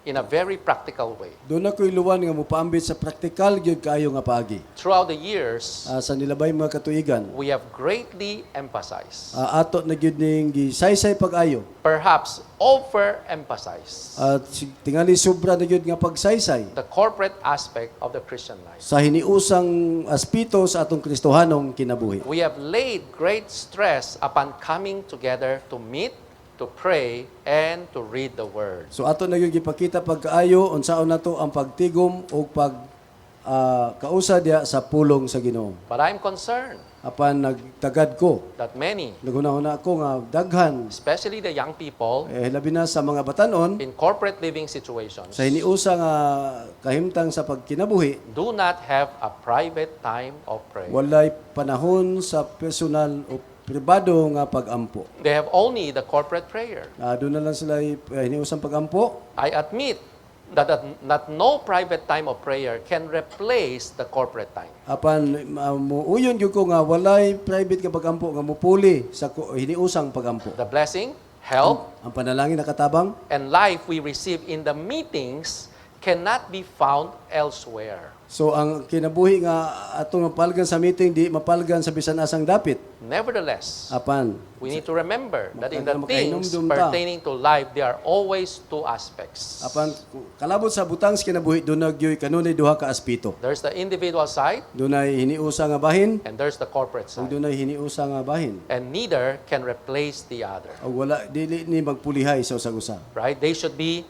in a very practical way. doon ako'y luwan nga mupaambit sa praktikal gyud kaayo nga paagi. Throughout the years, Sa nilabay mga katuigan, we have greatly emphasized, ato na gyud ning gisaysay pag-ayo. perhaps overemphasized, At tingali sobra na gyud nga pagsaysay the corporate aspect of the Christian life. sa hiniusang aspito sa atong Kristohanong kinabuhi. We have laid great stress upon coming together to meet, to pray, and to read the Word. So ato na gyud gipakita pagkaayo unsaon nato ang pagtigom o kausa diha sa pulong sa Ginoo. But I'm concerned Apan nagtagad ko, that many, nagunahuna ako nga daghan especially the young people, labi na sa mga batanon in corporate living situations, sa hiniusa nga kahimtang sa pagkinabuhi, do not have a private time of prayer. walay panahon sa personal o pribado nga pagampo. They have only the corporate prayer. Doon na lang sila hiniusang pagampo. I admit that no private time of prayer can replace the corporate time. Apan muuyon gyud ko nga walay private nga pagampo nga mupuli sa hiniusang pagampo. The blessing, help, Ang panalangin nakatabang, and life we receive in the meetings cannot be found elsewhere. so ang kinabuhi nga atong mapalgan sa meeting di mapalgan sa bisan asang dapit. Nevertheless, Apan we need to remember that in the Makainom things dun ta. pertaining to life, there are always two aspects. kalabot sa butang sa kinabuhi dunay gyoy kanunay duha ka aspito. There's the individual side, Dunay hiniusa nga bahin and there's the corporate ug side. dunay hiniusa nga bahin. And neither can replace the other, Ug wala dili ni magpulihay sa usa-usa. right? They should be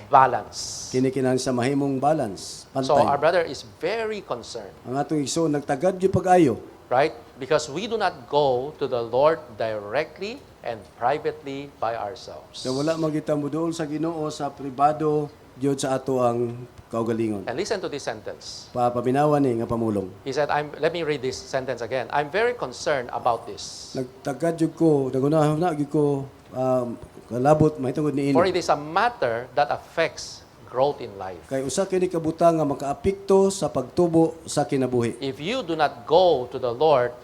balanced. Kini kinahanglan sa mahimong balance, So our pantay. brother is very concerned, Ang atong igsoon nagtagad gyud pag-ayo. right? Because we do not go to the Lord directly and privately by ourselves. So wala magita muduol sa Ginoo sa pribado gyud sa ato ang kaugalingon. And listen to this sentence. Paminawan ni nga pamulong. He said, let me read this sentence again. I'm very concerned about this. Nagtagad gyud ko, nagunahon na gyud ko kalabot mahitungod niini. For it is a matter that affects growth in life. Kay usa kini kabutang nga makaapekto sa pagtubo sa kinabuhi. If you do not go to the Lord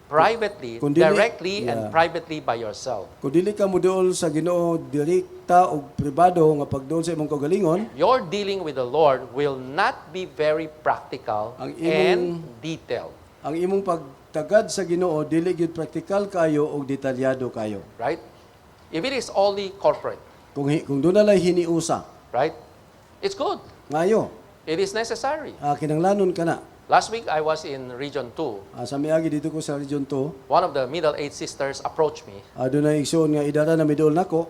privately, Kung dili- directly and yeah. privately by yourself, Kung dili ka muduol sa Ginoo direkta o pribado nga pagduol sa imong kaugalingon, your dealing with the Lord will not be very practical Ang and detailed, ang imong pagtagad sa Ginoo dili gyud praktikal kayo o detalyado kayo. right? If it is only corporate, Kung doon na lang hiniusa, right? It's good. ngayo, It is necessary. kinanglanon ka na. Last week, I was in Region 2. Sa miagi dito ko sa Region 2, One of the middle-aged sisters approached me. doon na igsoon nga idara na miduol nako.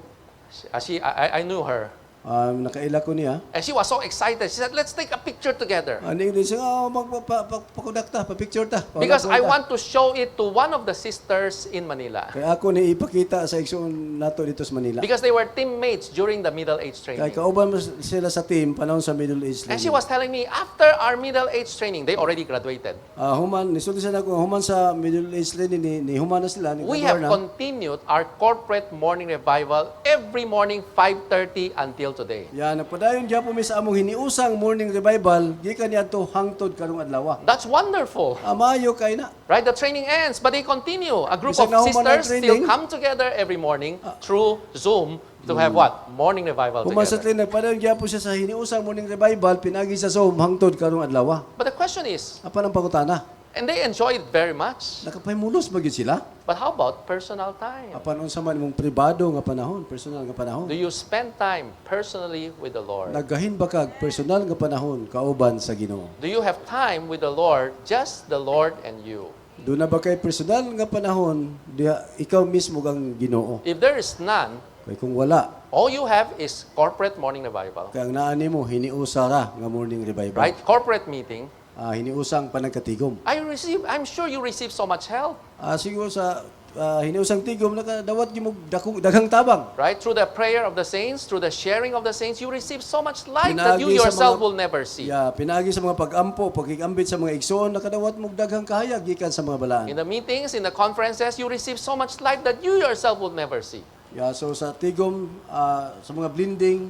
I knew her. Nakaila ko niya. And she was so excited. She said, let's take a picture together. Aning din siya, magpakudak ta, pa-picture ta. Because I want to show it to one of the sisters in Manila. Kaya ako ni ipakita sa igsoon nato dito sa Manila. Because they were teammates during the middle age Kaya training. kauban mo sila sa team panahon sa Middle East. And she was telling me, after our middle age training, they already graduated. Human, nisulti sa nako, human sa Middle East ni human na sila. We have continued our corporate morning revival every morning 5:30 until today. Ya, nagpadayon gyapon mi sa among hiniusang morning revival, gikan niadto hangtod karong adlaw. That's wonderful. Maayo kay na. Right? The training ends, but they continue. A group Bisag of na human ang sisters still training. come together every morning through Zoom to have what? Morning revival Human sa together. tlin nagpadayon gyapon siya sa hiniusang morning revival, pinagi sa Zoom hangtod karong adlaw. But the question is, Apan ang pangutana? and they enjoy it very much, Nakapahimulos ba gyud sila? but how about personal time? Apan unsa man imong pribado nga panahon, personal nga panahon? Do you spend time personally with the Lord? Naggahin ba kag personal nga panahon kauban sa Ginoo? Do you have time with the Lord, just the Lord and you? Doon na ba kay personal nga panahon, diha ikaw mismo ang Ginoo? If there is none, Kay kung wala, all you have is corporate morning revival, kay ang naa nimo hiniusa ra nga morning revival. right? Corporate meeting. Hiniusang panagkatigom. I'm sure you receive so much help, Siguro sa hiniusang tigom nakadawat gyud daghang tabang. right? Through the prayer of the saints, through the sharing of the saints, you receive so much light that you Pinagi sa yourself mga- will never see. Pinagi sa mga pag-ampo, pagkikambit sa mga igsoon, nakadawat mo daghang kahayag gikan sa mga balaan. In the meetings, in the conferences, you receive so much light that you yourself will never see. So sa tigom, sa mga blending,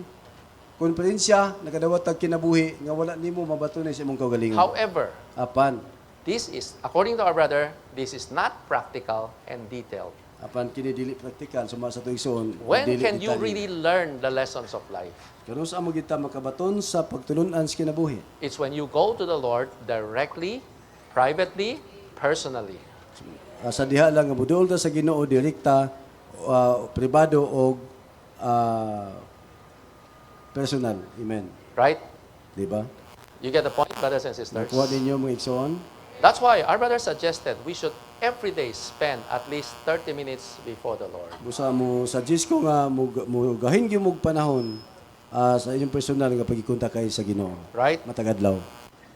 konferensya, nakadawat tag kinabuhi nga wala nimo mabatunay sa imong kaugalingon. However, Apan, this is, according to our brother, this is not practical and detailed. apan kini dili praktikal suma sa tuigsoon. When dili can you detalye. really learn the lessons of life? Karon sa amo kita makabaton sa pagtulun-an sa kinabuhi. It's when you go to the Lord directly, privately, personally. Sa diha lang nga budol ta sa Ginoo direkta, pribado o personal. Amen. Right? Di ba? You get the point, brothers and sisters? Nakuha ninyo mga igsoon. That's why our brother suggested we should every day spend at least 30 minutes before the Lord. Busa mo suggest ko nga mo gahin gyud mo panahon sa inyong personal nga pagikunta kay sa Ginoo. Right? Matagadlaw.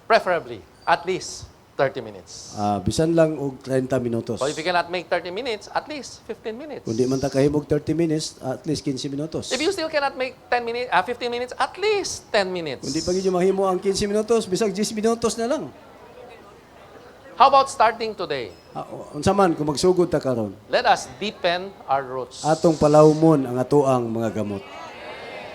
Preferably, at least 30 minutes. Bisan lang og 30 minutos. So if you cannot make 30 minutes, at least 15 minutes. Kung di man ta kahimog 30 minutes, at least 15 minutos. If you still cannot make 15 minutes, at least 10 minutes. Kung di pa gyud mahimo ang 15 minutos, bisag 10 minutos na lang. How about starting today? Unsa man kung magsugod ta karon, Let us deepen our roots. atong palawmon ang atoang mga gamot.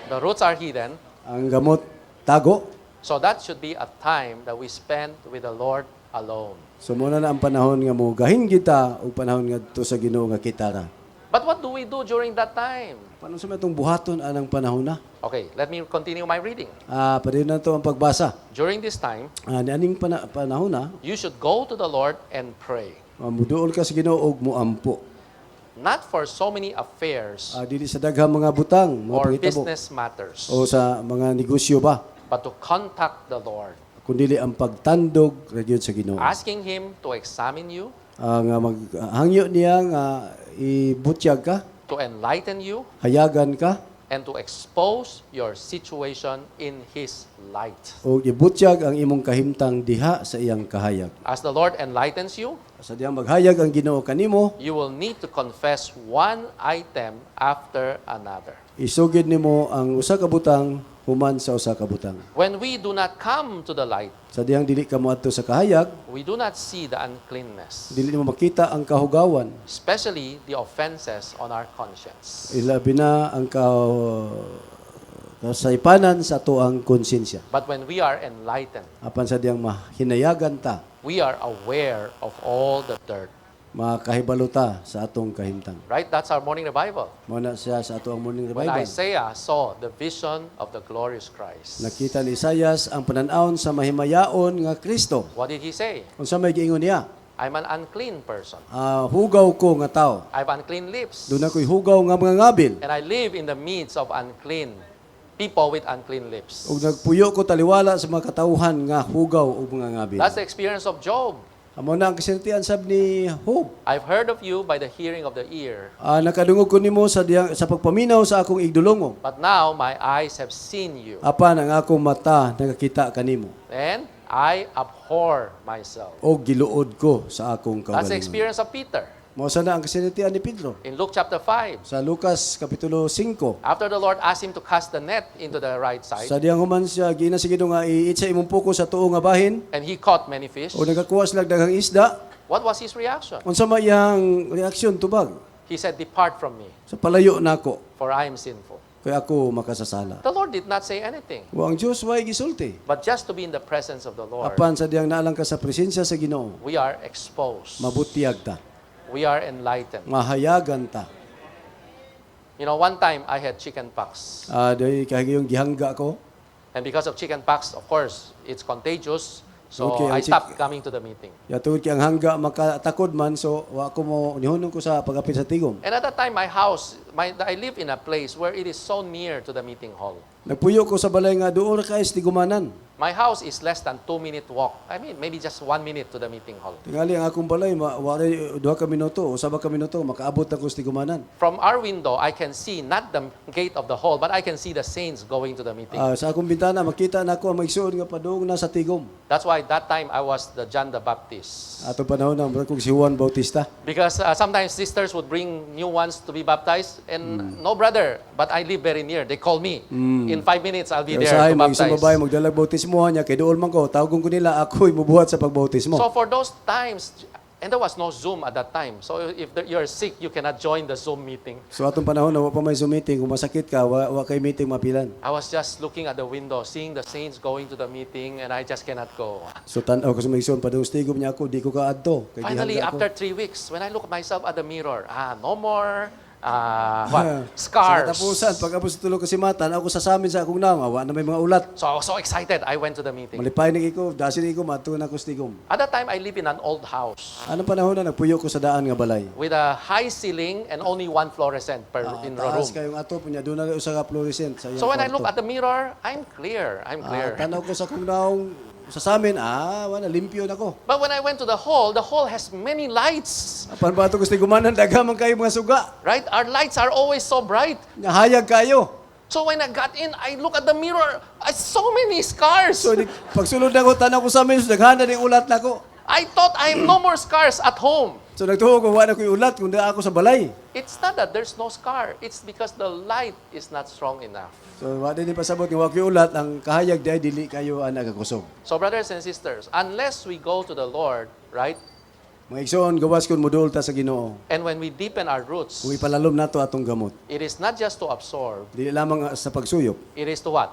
The roots are hidden, Ang gamot tago. so that should be a time that we spend with the Lord alone. So muna na ang panahon nga mo gahin kita og panahon ngadto sa Ginoo nga kita ra. But what do we do during that time? Paano sa matong buhaton anang panahon na? Okay, let me continue my reading. Pwede na to ang pagbasa. During this time, Aning panahon na, you should go to the Lord and pray. muduol ka sa Ginoo og muampo. Not for so many affairs Dili sa daghang mga butang, mga or pangitabo, business matters, o sa mga negosyo ba, but to contact the Lord, kundi ang pagtandog ra gyud sa Ginoo. asking Him to examine you, Nga maghangyo niya nga ibutyag ka, to enlighten you, hayagan ka, and to expose your situation in His light. o ibutyag ang imong kahimtang diha sa iyang kahayag. As the Lord enlightens you, Sa diyang maghayag ang Ginoo kanimo, you will need to confess one item after another. isugid nimo ang usa ka butang human sa usa ka butang. When we do not come to the light, Sa diyang dili ka moadto sa kahayag, we do not see the uncleanness, dili mo makita ang kahugawan, especially the offenses on our conscience. ilabi na ang kasaypanan sa tuang konsensya. But when we are enlightened, Apan sa diyang mahinayagan ta, we are aware of all the dirt. makahibalo ta sa atong kahimtang. Right? That's our morning revival. Mao na siya sa atong morning When revival. Isaiah saw the vision of the glorious Christ, Nakita ni Isaias ang pananaon sa mahimayaon nga Kristo. what did he say? Unsa may giingon niya? I'm an unclean person. Hugaw ko nga tao. I have unclean lips. Doon ako'y hugaw nga mga ngabil. And I live in the midst of unclean people with unclean lips. Ug nagpuyo ko taliwala sa mga katawhan nga hugaw ug mga ngabil. That's the experience of Job. Amo na ang kasinatian sab ni Job. I've heard of you by the hearing of the ear, Nakadungog ko nimo sa pagpaminaw sa akong igdulongong. but now my eyes have seen you, Apan ang akong mata nakakita kanimo. and I abhor myself. O giluod ko sa akong That's the kaugalingon. experience of Peter. Mao sana ang kasinatian ni Pedro. In Luke chapter 5, Sa Lucas Kapitulo 5, after the Lord asked him to cast the net into the right side, sa diyang human siya, gina sige nga iit sa imong puko sa tuong nga bahin, and he caught many fish, o nagakuha sila daghang isda, what was his reaction? unsa man iyang reaksyon tubag? He said, "Depart from me, Sa palayo nako, for I am sinful." kay ako makasasala. The Lord did not say anything, Wa ang Dios way gisulti. but just to be in the presence of the Lord, Apan sa diyang naalang ka sa presensya sa Ginoo, we are exposed. mabutiyag ta, We are enlightened. mahayagan ta. You know, one time I had chicken pox. Dahil kahigayong gihangga ko, And because of chicken pox, of course, it's contagious. So Okay, I ang stopped coming to the meeting. yatod kay ang hangga makatakod man, so wa ko mo nihunong ko sa pagapit sa tigom. And at that time, my house, I live in a place where it is so near to the meeting hall. Nagpuyo ko sa balay nga duol ka is tigumanan. My house is less than 2-minute walk. I mean, maybe just 1 minute to the meeting hall. Tingali ang akong balay, wari 2 ka minuto o 7 ka minuto, makaabot ako sa tigumanan. From our window, I can see not the gate of the hall, but I can see the saints going to the meeting. Sa akong bintana, makita na ako ang maigsuon nga padung na sa tigom. That's why that time I was the John the Baptist. Ato panahon na, mura kong si Juan Bautista. Because sometimes sisters would bring new ones to be baptized, and no brother, but I live very near. They call me. In 5 minutes, I'll be there Sa to may isang baptize. babae, magdalag bautismo niya, kay dool man ko, tawagong ko nila, ako'y mubuhat sa pagbautismo. So for those times, and there was no Zoom at that time. So if you're sick, you cannot join the Zoom meeting. So atong panahon na wa pa may Zoom meeting, kung masakit ka, wa kay meeting mapilan. I was just looking at the window, seeing the saints going to the meeting, and I just cannot go. So tanaw ko sa may igsoon, padung tigom niya ako, di ko kaadto. Kay Finally, gihangga ako. after 3 weeks, when I look at myself at the mirror, no more, Sa scars. katapusan, pag abot sa tulo kasi matan, ako sasamin sa akong naong, awa na may mga ulat. So I was so excited, I went to the meeting. Malipay na ko, dasin ko, matuon ako sa tigom. At that time, I live in an old house Anong panahon na nagpuyo ko sa daan nga balay? with a high ceiling and only one fluorescent in the Taas room. kayong ato punya, doon na usa ka fluorescent sa iyang So when I kwarto. look at the mirror, I'm clear. I'm clear. Tanaw ko sa akong naong, sasamin, wala, limpyo na ko. But when I went to the hall has many lights. Apan ba ito gusto gumanan, dagaman kayo mga suga. Right? Our lights are always so bright. Hayag kayo. So when I got in, I look at the mirror. So many scars. So, pagsulod na ko, tanaw ko sa amin, so daghana ng ulat na ko. I thought I have no more scars at home. So nagtuho ko, wala ko yung ulat, kung ako sa balay. It's not that there's no scar. It's because the light is not strong enough. So, wala din pasabot, kung wala ko yung ulat, ang kahayag di ay dili kayo ang nagakusog. So brothers and sisters, unless we go to the Lord, right? Mga igsoon, gawas kung mudul ta sa Ginoo. And when we deepen our roots, Kung ipalalom nato atong gamot. it is not just to absorb. Dili lamang sa pagsuyop. It is to what?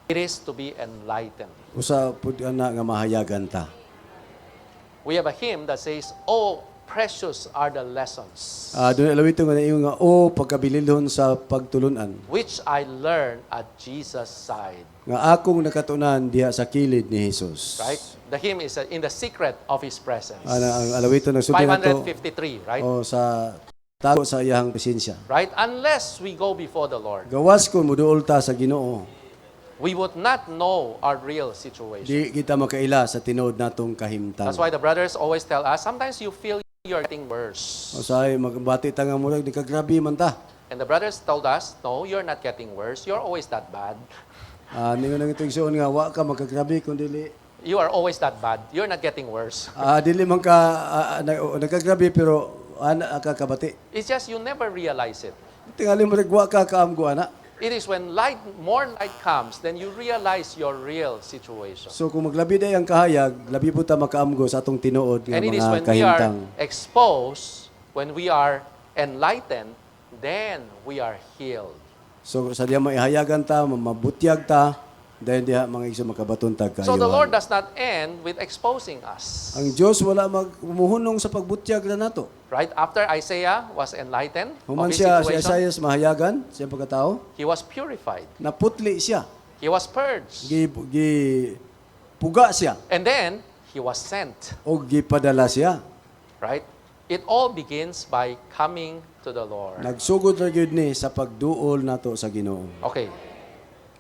It is to be enlightened. Usa pud ana nga mahayagan ta. We have a hymn that says, "Oh, precious are the lessons Doon alawito nga naingon nga pagkabililhon sa pagtulunan which I learned at Jesus' side." nga akong nakatunan diha sa kilid ni Hesus. Right? The hymn is in the secret of His presence. Ang alawito nagsulti nato 553, right? sa tago sa iyang presensya. Right? Unless we go before the Lord, Gawas kun muduol ta sa Ginoo, we would not know our real situation. di kita makaila sa tinuod natong kahimtang. That's why the brothers always tell us, sometimes you feel you're getting worse. Usahay magbati ta nga murag di ka grabe man ta. And the brothers told us, no, you're not getting worse. You're always that bad. Ningon nang itong igsoon nga wa ka magkagrabe kun dili You are always that bad. You're not getting worse. dili man ka nagkagrabe pero ana ka kabati. It's just you never realize it. Tingali mo wa ka kaamgo ana. It is when more light comes, then you realize your real situation. So kung maglabi day ang kahayag, labi po ta makaamgo sa atong tinuod nga And it is mga when we are kahimtang. exposed, when we are enlightened, then we are healed. So sa diya maihayagan ta, mabutyag ta, dahil diha mga igso makabaton tag So the Lord kaayuhan. does not end with exposing us. Ang Dios wala magumuhunong sa pagbutyag na nato. Right? After Isaiah was enlightened of Human his siya si situation, Isaias mahayagan siya pagkatao, he was purified. naputli siya, He was purged. gi puga siya And then, he was sent. o gipadala siya. Right? It all begins by coming to the Lord. Nagsugod ra gyud ni sa pagduol nato sa Ginoo. Okay.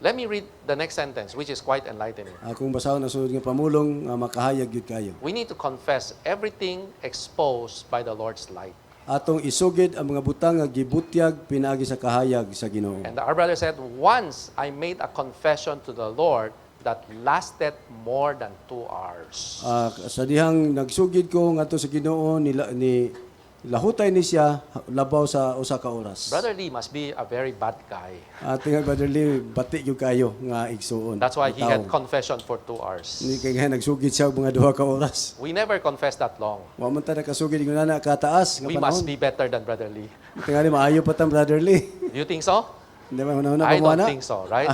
Let me read the next sentence, which is quite enlightening. Akong basahon ang sunod nga pamulong nga makahayag gyud kayo. We need to confess everything exposed by the Lord's light. Atong isugid ang mga butang nga gibutyag pinaagi sa kahayag sa Ginoo. And our brother said, once I made a confession to the Lord that lasted more than 2 hours. Sa dihang nagsugid ko ngadto sa Ginoo ni lahutay ni siya labaw sa usa ka oras. Brother Lee must be a very bad guy. Tingag Brother Lee, bati gyud kayo nga igsuon. That's why he Tao. had confession for 2 hours. Ni kay nga nagsugid siya og mga 2 ka oras. We never confess that long. Wa man ta nakasugid ingon na kataas nga We must panahon. be better than Brother Lee. Tingali maayo pa tang Brother Lee. Do you think so? Hindi ba una I pa don't mo think so, right?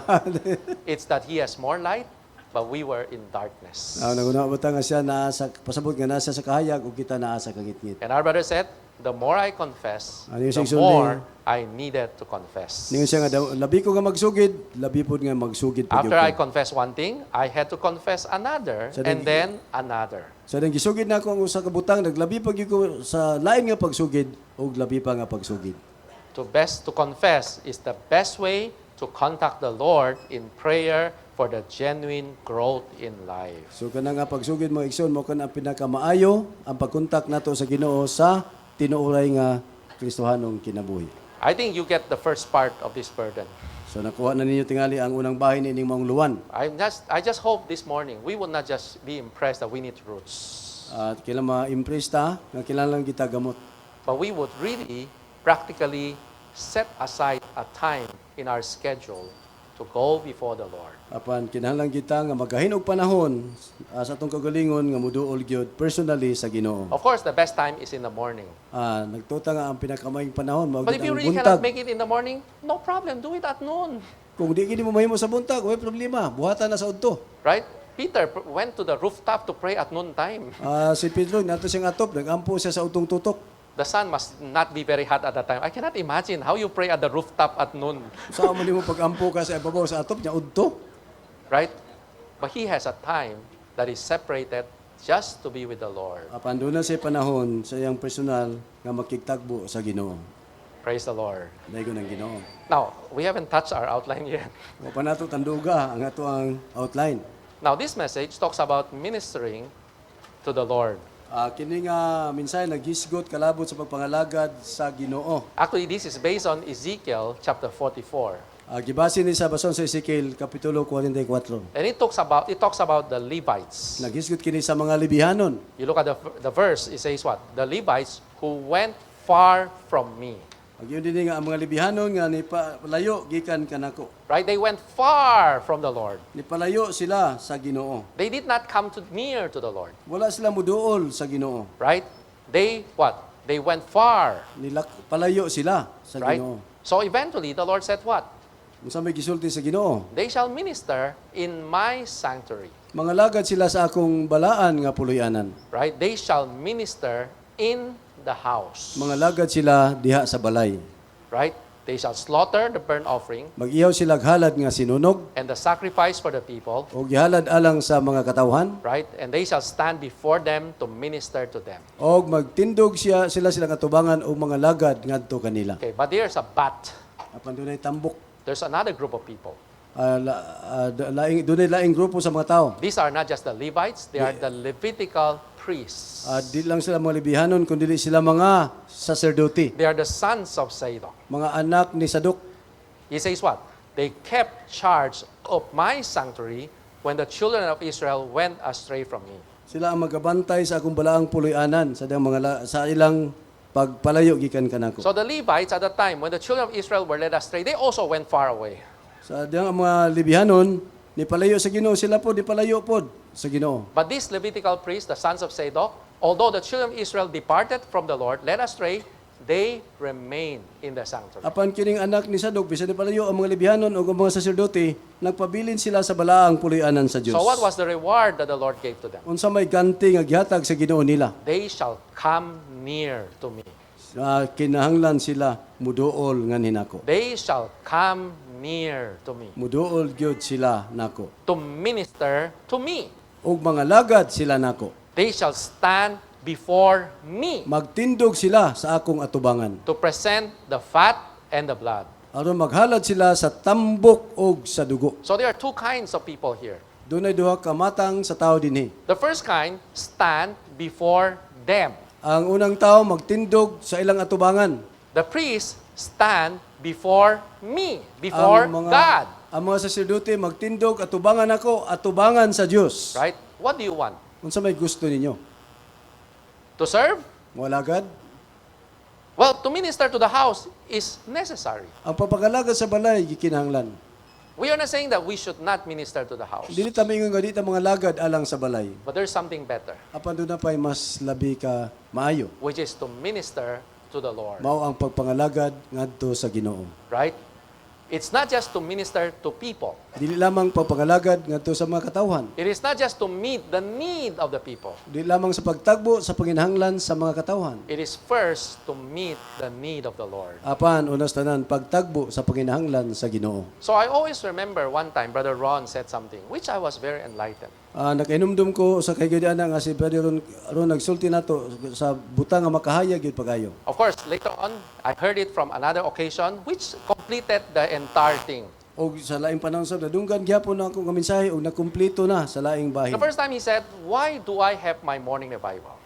It's that he has more light, but we were in darkness. naguna ba ta nga siya naa sa pasabot nga nasa sa kahayag ug kita naa sa kangit-ngit. And our brother said, the more I confess, Ano yung the singsunod more I needed to confess. Ningon siya nga labi ko nga magsugid, labi pod nga magsugid pa gyud After I ko. confess one thing, I had to confess another, So and then- then another. Sa dang gisugid na ako ang usa ka butang, naglabi pa gyud ko sa lain nga pagsugid ug labi pa nga pagsugid. To confess is the best way to contact the Lord in prayer for the genuine growth in life. So kana nga pagsugid mo igsoon mo kan ang pinakamaayo ang pagkontak nato sa Ginoo sa tinuoray nga Kristohanong kinabuhi. I think you get the first part of this burden. So nakuha na ninyo tingali ang unang bahin ining maong luwan. I just hope this morning we will not just be impressed that we need roots, At kailan ma-impress ta nga kinahanglan kita gamot. but we would really practically set aside a time in our schedule to go before the Lord. Apan kinahanglan kita nga magahin og panahon sa atong kagalingon nga muduol gyud personally sa Ginoo. Of course, the best time is in the morning. Nagtuta nga ang pinakamayong panahon mao But if gyud you ang really cannot buntag. make it in the morning, no problem. Do it at noon. Kung di gini mo mahimo sa buntag, way problema. Buhatan na sa udto. Right? Peter went to the rooftop to pray at noon time. Si Pedro nato siyang atop, nagampo siya sa utong tutok. The sun must not be very hot at that time. I cannot imagine how you pray at the rooftop at noon. Sa mo nimo pagampo ka sa ibabaw sa atop nya udto. Right? But he has a time that is separated just to be with the Lord. Apan doon na siya panahon sa iyang personal nga makigtagbo sa Ginoo. Praise the Lord. Daygo ng Ginoo. Now, we haven't touched our outline yet. Wa pa nato tanduga ang ato ang outline. Now, this message talks about ministering to the Lord. Kini nga minsan naghisgot kalabot sa pagpangalagad sa Ginoo. Actually, this is based on Ezekiel chapter 44. Gibase ni sa bason sa Ezekiel kapitulo 44. And it talks about the Levites. Naghisgot kini sa mga Libihanon. You look at the verse, it says what? The Levites who went far from me. Ag yun din nga ang mga Libihanon nga nipalayo gikan kanako. Right? They went far from the Lord. Nipalayo sila sa Ginoo. They did not come near to the Lord. Wala sila muduol sa Ginoo. Right? They what? They went far. Palayo sila sa Right? Ginoo. So eventually, the Lord said what? Unsa may gisulti sa Ginoo? They shall minister in my sanctuary. Mga lagad sila sa akong balaan nga puloy-anan. Right? They shall minister in the house. Mga lagad sila diha sa balay. Right? They shall slaughter the burnt offering Mag-ihaw sila halad nga sinunog and the sacrifice for the people. o gihalad alang sa mga katawhan. Right? And they shall stand before them to minister to them. Og magtindog sila silang atubangan o mga lagad ngadto kanila. Okay, but there's a but. Apan dunay tambok. There's another group of people. Dunay laing grupo sa mga tao. These are not just the Levites, they are the Levitical priests. Di lang sila mga Libihanon kundi sila mga saserdote, They are the sons of Zadok. mga anak ni Sadok. He says what? They kept charge of my sanctuary when the children of Israel went astray from me. Sila ang magabantay sa akong balaang puloy-anan sa sa ilang pagpalayo gikan kanako. So the Levites at the time, when the children of Israel were led astray, they also went far away. Sa diyang mga Libihanon ni palayo sa Ginoo sila po di palayo pod sa Ginoo. But these Levitical priests, the sons of Zadok, although the children of Israel departed from the Lord, led astray, they remained in the sanctuary. Apan kining anak ni Sadok bisan ni palayo ang mga Libihanon o ang mga saserdote nagpabilin sila sa balaang puloy-anan sa Dios. So what was the reward that the Lord gave to them? Unsa may ganti nga gihatag sa Ginoo nila? They shall come near to me. Kinahanglan sila muduol nga ninako. They shall come near to me Muduol gyud sila nako. to minister to me. Og mga lagad sila nako. They shall stand before me Magtindog sila sa akong atubangan. to present the fat and the blood. aron maghalad sila sa tambok og sa dugo. So there are two kinds of people here. Dunay duha ka matang sa tao dinhi. The first kind stand before them. Ang unang tao magtindog sa ilang atubangan. The priest stand before me, before God. Ang mga saserdote magtindog atubangan ako, atubangan sa Dios. Right? What do you want? Unsa may gusto ninyo? To serve? Walagad? Well, to minister to the house is necessary. Ang papagalagad sa balay gikinahanglan. We are not saying that we should not minister to the house. Dili ta mingon nga di ta mga lagad alang sa balay. But there's something better, Apan doon na pa'y mas labi ka maayo. which is to minister to the Lord. Mao ang pagpangalagad ngadto sa Ginoo. Right? It's not just to minister to people. Dili lamang pagpangalagad ngadto sa mga katawhan. It is not just to meet the need of the people. Dili lamang sa pagtagbo sa panginahanglan sa mga katawhan. It is first to meet the need of the Lord. Apan unas tanan pagtagbo sa panginahanglan sa Ginoo. So I always remember one time Brother Ron said something which I was very enlightened. Nakainomdom ko sa kay gid nga si Brother Ron nagsulti nato sa butang nga makahayag gyud pagayo. Of course, later on, I heard it from another occasion which completed the entire thing. Og sa laing panahon sa nadunggan gyapon na ako nga mensahe og nakumpleto na sa laing bahin. The first time he said, "Why do I have my morning revival?"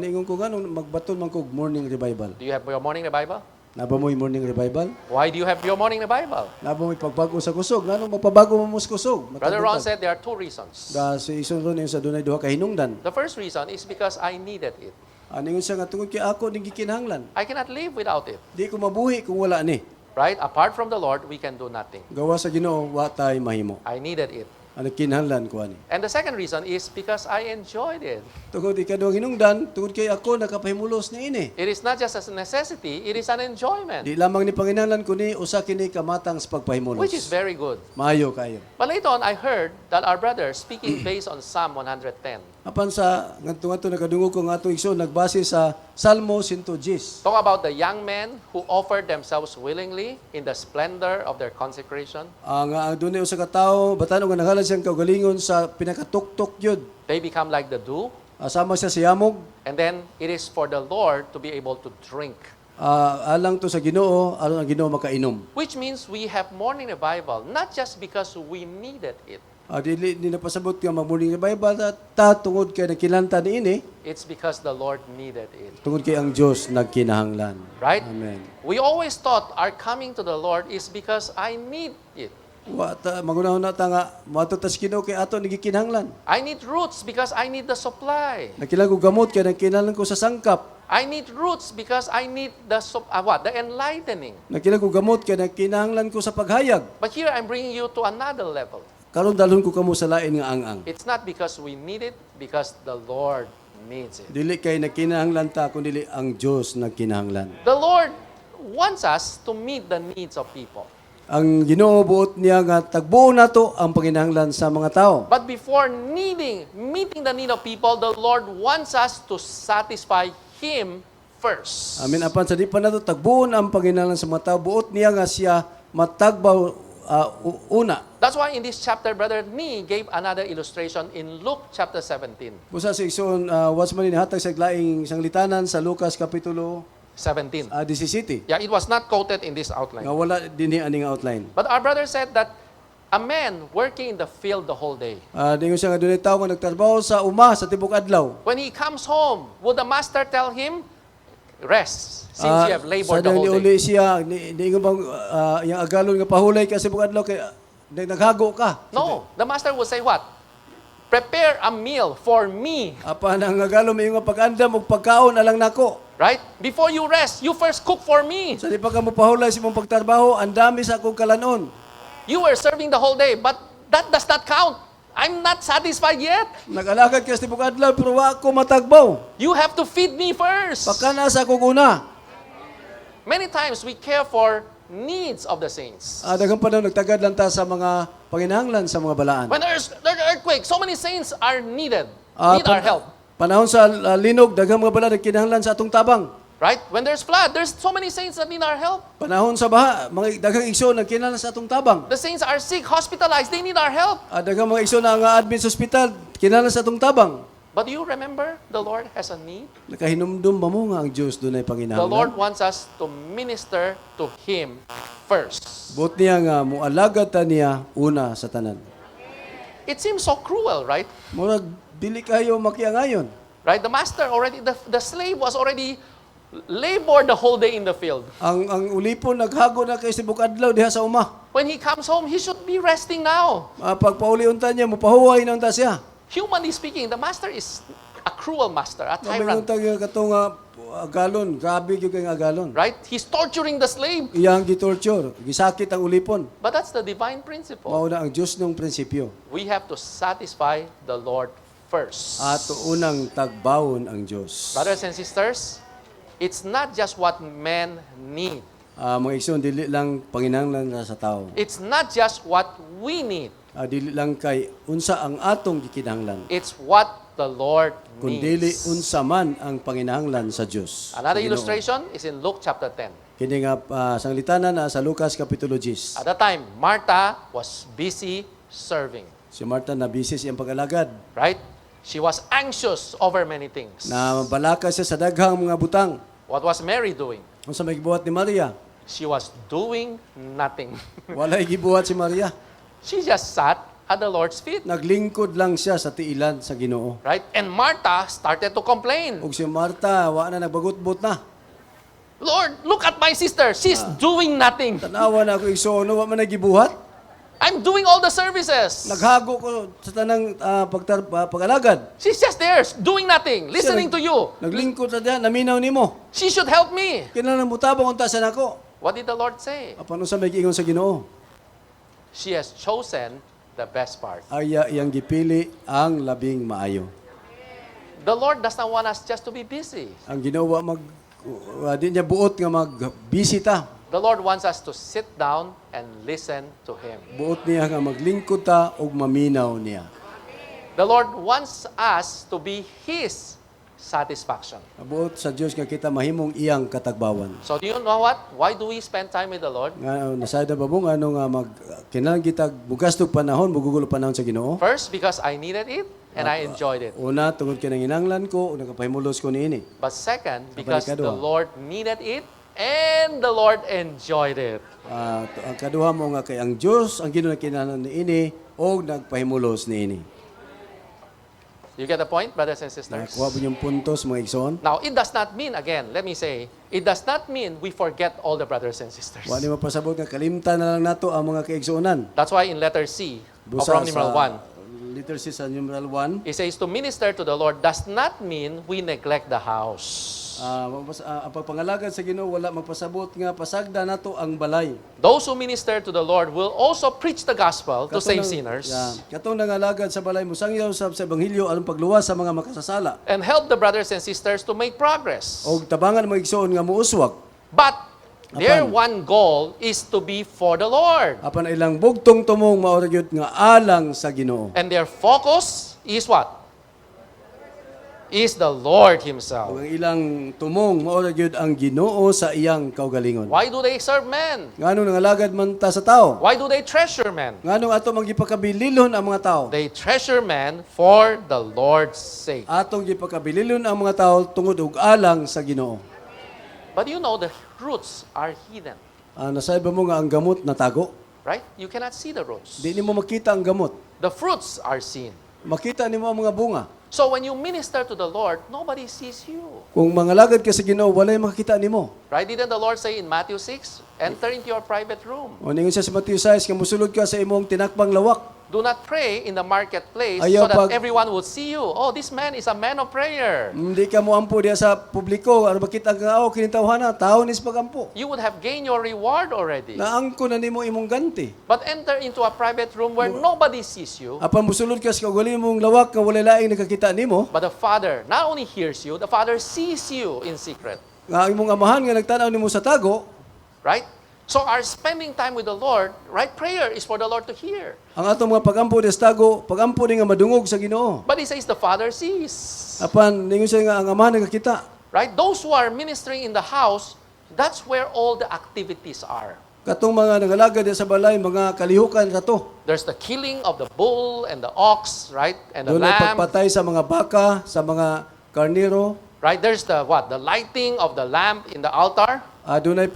Ningon ko ganun magbaton man kog morning revival. Do you have your morning revival? Naba mo'y morning revival? Why do you have your morning revival? Naba mo'y pagbago sa kusog. Ngano magpabago mo sa kusog? Brother Ron said there are two reasons. Si ison ron yung sa dunay duha ka hinungdan. The first reason is because I needed it. Ningon siya nga tungod kay ako ning gikinahanglan. I cannot live without it. Di ko mabuhi kung wala ni. Right? Apart from the Lord, we can do nothing. Gawa sa Ginoo wa tay mahimo. I needed it. Ano kinahanglan ko ani. And the second reason is because I enjoyed it. Tungod ikaduhang hinungdan, tungod kay ako nakapahimulos ni ini. It is not just a necessity, it is an enjoyment, Di lamang ni panginahanglan ko ni usa kini kamatang sa pagpahimulos. which is very good. Maayo kayo. But later on, I heard that our brother speaking based on Psalm 110. Apan sa ngadto nakadungog ko nga atong igsoon nagbase sa Salmo 110. Talk about the young men who offered themselves willingly in the splendor of their consecration. Ang dunay usa ka tawo batan nga naghalad siyang kaugalingon sa pinakatuktok yun. They become like the dew. Sama siya sa yamog. And then it is for the Lord to be able to drink. Alang to sa Ginoo, aron ang Ginoo makainom. Which means we have morning revival, not just because we needed it. Dili napasabot nga mag-morning revival ta tungod kay nagkilanta niini, It's because the Lord needed it. tungod kay ang Dios nagkinahanglan. Right? Amen. We always thought our coming to the Lord is because I need it. Wa ta magunahon na ta nga moadto ta sa Ginoo kay ato nagikinahanglan. I need roots because I need the supply. Nakilang ko gamot kay nagkinahanglan ko sa sangkap. I need roots because I need the the enlightening. Nakilang ko gamot kay nagkinahanglan ko sa paghayag. But here I'm bringing you to another level. Karon dalhon ko kamo sa lain nga ang. It's not because we need it, because the Lord needs it. Dili kay nagkinahanglan ta kundi ang Dios nagkinahanglan. The Lord wants us to meet the needs of people. Ang Ginoo buot niya nga tagbuo nato ang panginahanglan sa mga tao. But before meeting the need of people, the Lord wants us to satisfy Him first. Amin apan sa di pa nato tagbuon ang panginahanglan sa mga tao buot niya nga siya matagbaw una. That's why in this chapter, Brother Ni gave another illustration in Luke chapter 17. Busa sa igsoon was man ni hatag sa laing sanglitanan sa Lucas kapitulo 17. 17. Yeah, it was not quoted in this Nga outline. wala dinhi aning outline. But our brother said that a man working in the field the whole day, Dingon siya nga dunay tawo nga nagtrabaho sa uma sa tibok adlaw. when he comes home, would the master tell him, rest, since you have labored the Sa whole day? uli siya ni nga bang yang agalon nga pahulay ka sa tibok adlaw kay naghago ka. No, the master would say what? Prepare a meal for me, Apan ang agalon may nga pag-andam og pagkaon alang nako. right? Before you rest, you first cook for me. Sa di pa ka mo pahulay sa imong pagtrabaho, ang dami sa akong kalanon. You were serving the whole day, but that does not count. I'm not satisfied yet. Nag-alakad ka sa tibok adlaw pero wa ko matagbaw. You have to feed me first. Pakana sa akong una. Many times we care for needs of the saints. Daghang panahon nagtagad lang ta sa mga panginahanglan sa mga balaan. When there's an earthquake, so many saints are needed, Ah, need our help. Panahon sa linog, daghang mga balaan nagkinahanglan sa atong tabang. Right? When there's flood, there's so many saints that need our help. Panahon sa baha, mga daghang igsoon nagkinahanglan sa atong tabang. The saints are sick, hospitalized, they need our help. Daghang mga igsoon na nga admin sa ospital, kinahanglan sa atong tabang. But do you remember the Lord has a need? Nakahinumdum ba mo nga ang Dios dunay The Lord panginahanglan? wants us to minister to Him first. Buot niya nga mualagad ta niya una sa tanan. It seems so cruel, right? Murag dili kayo makiangayon. Right? The master already, the slave was already labored the whole day in the field. Ang ulipon naghago na kay sibuk adlaw diha sa uma. When he comes home, he should be resting now. Pagpauli unta niya mupahuway na unta siya. Humanly speaking, the master is a cruel master, a tyrant. Mamingon tag katong agalon, grabe gyud kay agalon. Right? He's torturing the slave. Iyang gitorture, gisakit ang ulipon. But that's the divine principle. Mao na ang Dios ng prinsipyo. We have to satisfy the Lord first. Ato unang tagbawon ang Dios. Brothers and sisters, it's not just what men need. Mga igsoon, dili lang panginahanglan na sa tao. It's not just what we need. Dili lang kay unsa ang atong gikinahanglan. It's what the Lord Kung dili needs. unsa man ang panginahanglan sa Dios. Another Sa Ginoo. illustration is in Luke chapter 10. Kini nga sanglitanan na sa Lucas kapitulo 10. At that time, Martha was busy serving. Si Martha na busy siyang pag-alagad. Right? She was anxious over many things. Na balaka siya sa daghang mga butang. What was Mary doing? Unsa may gibuhat ni Maria? She was doing nothing. Walay gibuhat si Maria. She just sat at the Lord's feet. Naglingkod lang siya sa tiilan sa Ginoo. Right? And Martha started to complain. Ug si Marta wa na nagbagut-but na. Lord, look at my sister. She's doing nothing. Tanawa na ako igsoon, wa man nagibuhat. I'm doing all the services. Naghago ko sa tanang pag-alagad. She's just there, doing nothing, listening to you. Naglingkod sa diha, naminaw nimo. She should help me. Kinahanglan mutabang unta sa nako. What did the Lord say? Apan usa may giingon sa Ginoo? She has chosen the best part. Aya iyang gipili ang labing maayo. The Lord does not want us just to be busy. Ang Ginoo di niya buot nga magbisita. The Lord wants us to sit down and listen to Him. Buot niya nga maglingkod ta ug maminaw niya. The Lord wants us to be His satisfaction. Buot sa Dios nga kita mahimong iyang katagbawan. So do you know what? Why do we spend time with the Lord? Nga nasayda ba mo nga ano nga kinahanglan kita bugastog panahon, mugugulo panahon sa Ginoo? First, because I needed it and I enjoyed it. Una tungod kay nanginanglan ko, nagapahimulos ko niini. But second, because the Kabalikaduha. Lord needed it and the Lord enjoyed it. Ang kaduha mo nga kay ang Dios ang Ginoo kinahanglan niini o nagpahimulos niini. You get the point, brothers and sisters? Nakuha mo yung puntos mga igsoon. Now, it does not mean, again, let me say, it does not mean we forget all the brothers and sisters. Wa ni mapasabot nga kalimtan na lang nato ang mga kaigsuonan. That's why in letter C of Busa Roman numeral 1, Letter C sa numeral 1. it says to minister to the Lord does not mean we neglect the house. Ang pagpangalagad sa Ginoo wala magpasabot nga pasagda nato ang balay. Those who minister to the Lord will also preach the gospel to save sinners Katong nangalagad sa balay musangyaw sa ebanghelyo aron pagluwas sa mga makasasala. and help the brothers and sisters to make progress. Og tabangan mga igsoon nga muuswag. But their Apan. one goal is to be for the Lord. Apan ilang bugtong tumong maoragyod nga alang sa Ginoo. And their focus is what? Is the Lord Himself. Ang ilang tumong maoragyod ang Ginoo sa iyang kaugalingon. Why do they serve men? Nganong nangalagad man ta sa tao? Why do they treasure men? Nganong ato magipakabililon ang mga tao? They treasure men for the Lord's sake. Atong gipakabililon ang mga tao tungod og alang sa Ginoo. But you know, the roots are hidden. Nasayba mo nga ang gamot natago. Right? You cannot see the roots. Di nimo makita ang gamot. The fruits are seen. Makita nimo ang mga bunga. So when you minister to the Lord, nobody sees you. Kung mangalagad ka sa Ginoo, walay makita nimo. Right? Didn't the Lord say in Matthew 6, enter into your private room. O ningon siya sa Matthew 6, nga musulod ka sa imong tinakbang lawak. Do not pray in the marketplace Ayaw so that pag- everyone will see you. Oh, this man is a man of prayer. Hindi ka mo ampo diya sa publiko, ano makita nga ako kinitawhana, taon is pagampo. You would have gained your reward already. Naangko na nimo imong ganti. But enter into a private room where nobody sees you. Apan musulod ka sa kaugali mong lawak nga walay laing nakakita nimo, But the Father not only hears you, the Father sees you in secret. nga imong amahan nga nagtanaw nimo sa tago, Right? So our spending time with the Lord, right? Prayer is for the Lord to hear. ang atong mga pagampo des tago, pagampo ni nga madungog sa Ginoo. But He says the Father sees. Apan ningon siya nga ang amahan nagakita. Right? Those who are ministering in the house, that's where all the activities are. Katong mga nangalagad diya sa balay, mga kalihukan kato. There's the killing of the bull and the ox, right? And the Doon ay lamb, pagpatay sa mga baka, sa mga karniro. right? There's the what? The lighting of the lamp in the altar. Doon ay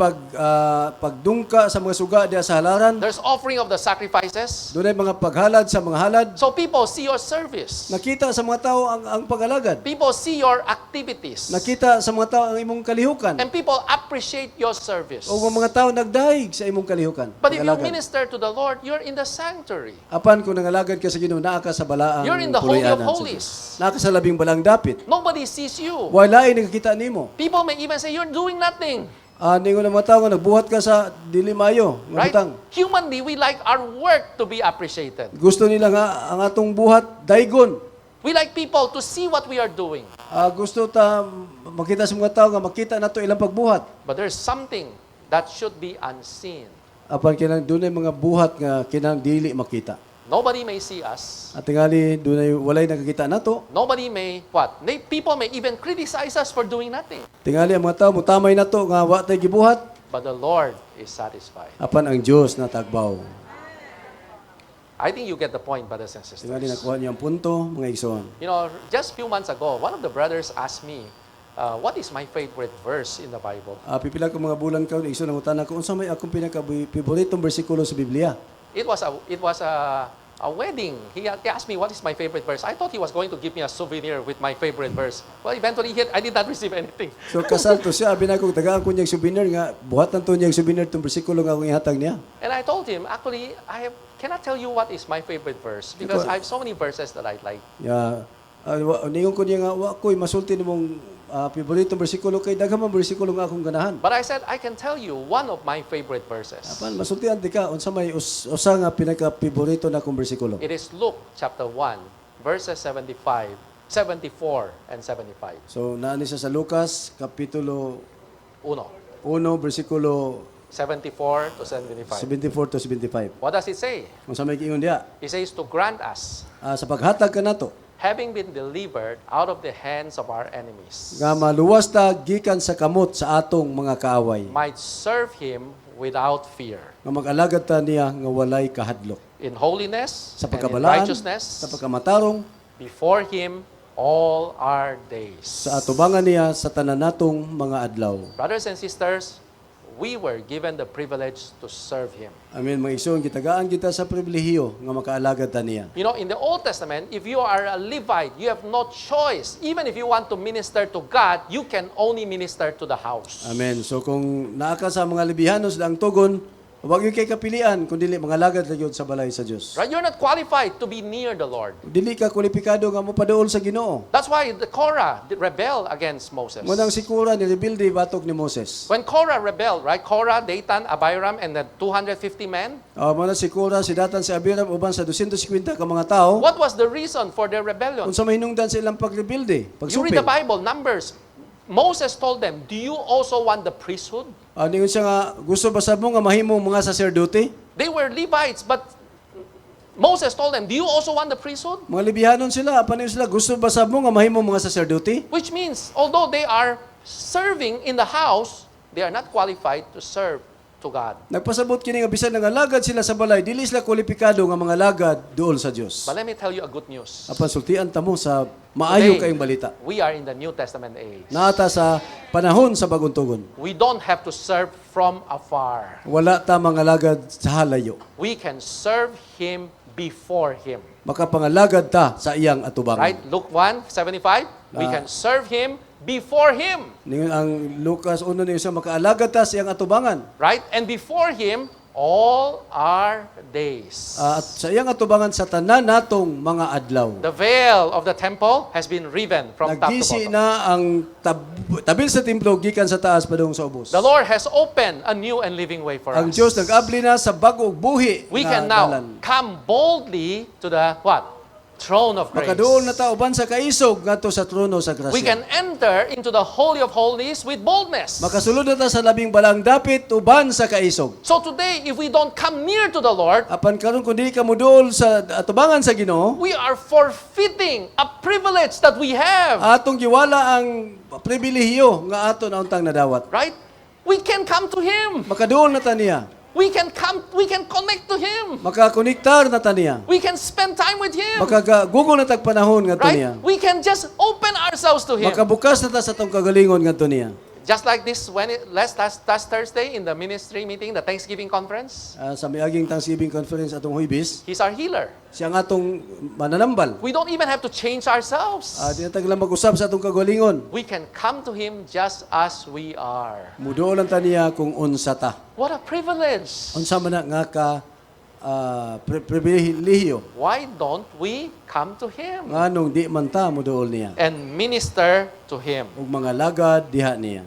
pagdungka sa mga suga diya sa halaran. There's offering of the sacrifices. Doon ay mga paghalad sa mga halad. So people see your service. Nakita sa mga tao ang pag-alagad. People see your activities. Nakita sa mga tao ang imong kalihukan. And people appreciate your service. O ang mga tao nagdahig sa imong kalihukan. But if you pag-alagad. minister to the Lord, you're in the sanctuary. Apan kung nangalagad ka sa Ginoo, naa ka sa balaang You're in the Holy of puluyanan sa Holies. Diyos. Naa ka sa labing balang dapit. Nobody sees you. Wala ay nakikita nimo. People may even say, you're doing nothing. Ningon na mga tao nga nagbuhat ka sa dili maayo, nga Right? butang. Humanly, we like our work to be appreciated. Gusto nila nga ang atong buhat daygon. We like people to see what we are doing. Gusto ta makita sa mga tao nga makita nato ilang pagbuhat. But there's something that should be unseen. Apan kinang dunay mga buhat nga kinang dili makita. Nobody may see us. At tingali dunay walay nakakita nato. Nobody may, what? People may even criticize us for doing nothing. Tingali ang mga tao mutamay nato nga wa tay gibuhat. But the Lord is satisfied. Apan ang Dios natagbaw. I think you get the point, brothers and Tingali sisters. nakuha niya ang punto, mga igsoon. You know, just a few months ago, one of the brothers asked me, what is my favorite verse in the Bible? Pipila ko mga bulan kaon igsoon ang utana ko unsa may akong pinaka paboritong bersikulo sa Biblia. It was a wedding. He asked me, what is my favorite verse? I thought he was going to give me a souvenir with my favorite verse. Well, eventually, I did not receive anything. So kasal to siya, abi na ko tagaan ko niyang souvenir nga buhatan to niyang souvenir tong bersikulo nga akong ihatag niya. And I told him, actually, cannot tell you what is my favorite verse because I have so many verses that I like. Ya, ningon ko niya nga wa ko'y masulti nimong paboritong bersikulo kay daghang mga bersikulo nga akong ganahan. But I said, I can tell you one of my favorite verses. Apan masultian di ka unsa may usa nga pinaka paborito na akong bersikulo. It is Luke chapter 1, verses 74 and 75. So naani siya sa Lucas kapitulo 1, 1 bersikulo 74 to 75. 74 to 75. What does it say? Unsa may giingon diha? It says to grant us, Sa paghatag kanato having been delivered out of the hands of our enemies, nga maluwas ta gikan sa kamot sa atong mga kaaway. might serve Him without fear, Nga mag-alagad ta niya nga walay kahadlok. in holiness Sa and in pagkabalaan, righteousness, sa pagkamatarong, before Him all our days. sa atubangan niya sa tanan natong mga adlaw. Brothers and sisters, we were given the privilege to serve Him. Amen, mga igsoon, gitagaan kita sa pribilehiyo nga makaalagad ta niya. You know, in the Old Testament, if you are a Levite, you have no choice. Even if you want to minister to God, you can only minister to the house. Amen. So kung naa ka sa mga Lebihanos lang tugon, huwag yung kay kapilian, kundi mga alagad lang yun sa balay sa Diyos. Right? You're not qualified to be near the Lord. Dili ka kwalipikado nga mo paduol sa Ginoo. That's why the Korah rebelled against Moses. Munang si Kora nirebilde batok ni Moses. When Korah rebelled, right? Korah, Dathan, Abiram, and the 250 men. Muna si Kora, si Datan, si Abiram, uban sa 250 ka mga tao. What was the reason for their rebellion? Kung sa mahinungdan sa ilang pagrebilde, You read pagsupil. the Bible, Numbers. Moses told them, do you also want the priesthood? Ningon siya nga, gusto ba sa mo nga mahimong mga saserdote? They were Levites, but Moses told them, do you also want the priesthood? Mga Lebihanon sila, apan sila, gusto ba sa mo nga mahimong mga saserdote? Which means, although they are serving in the house, they are not qualified to serve to God. Nagpasabot kini nga bisan nga lagad sila sa balay, dili sila kwalipikado nga mga lagad duol sa Dios. But let me tell you a good news. Apan sultian ta mo sa maayo Today, kayong balita. we are in the New Testament age. Naata sa panahon sa bagong tugon. We don't have to serve from afar. Wala ta mga lagad sa halayo. We can serve Him before Him. Makapangalagad ta sa iyang atubangan. Right? Luke 1:75. We can serve Him before Him. Ningon ang Lucas 1 niyo sa makaalagad ta sa iyang atubangan. Right? And before Him, all our days. At sa iyang atubangan sa tanan natong mga adlaw. The veil of the temple has been riven from top to Nagdisi bottom. na ang tabil sa templo gikan sa taas padung sa ubos. The Lord has opened a new and living way for Ang us. Diyos nag-abli na sa bagong buhi We nga can now dalan. come boldly to the what? Throne of grace. Makaduol na ta uban sa kaisog ngadto sa trono sa grasya. We can enter into the Holy of Holies with boldness. Makasulod na ta sa labing balang dapit uban sa kaisog. So today, if we don't come near to the Lord, Apan karon kun dili ka moduol sa atubangan sa Ginoo, we are forfeiting a privilege that we have. atong giwala ang pribilehiyo nga aton untang nadawat. Right? We can come to Him. Makaduol na ta niya. we can come, we can connect to Him. Makakonektar na ta niya. We can spend time with Him. Makagugol na tag panahon nga to niya. Right? We can just open ourselves to Him. Makabukas na ta sa tong kagalingon nga to niya. Just like this, last Thursday in the ministry meeting, the Thanksgiving conference, Sa miaging Thanksgiving conference atong Huibis, He's our healer. siya nga atong mananambal. We don't even have to change ourselves. Di na tag lang mag-usab sa atong kagalingon. We can come to Him just as we are. Mudo lang ta niya kung unsa ta. What a privilege. Unsa man na nga ka pribilehiyo. Why don't we come to Him Nganong di man ta muduol niya. and minister to Him? Ug mga lagad diha niya.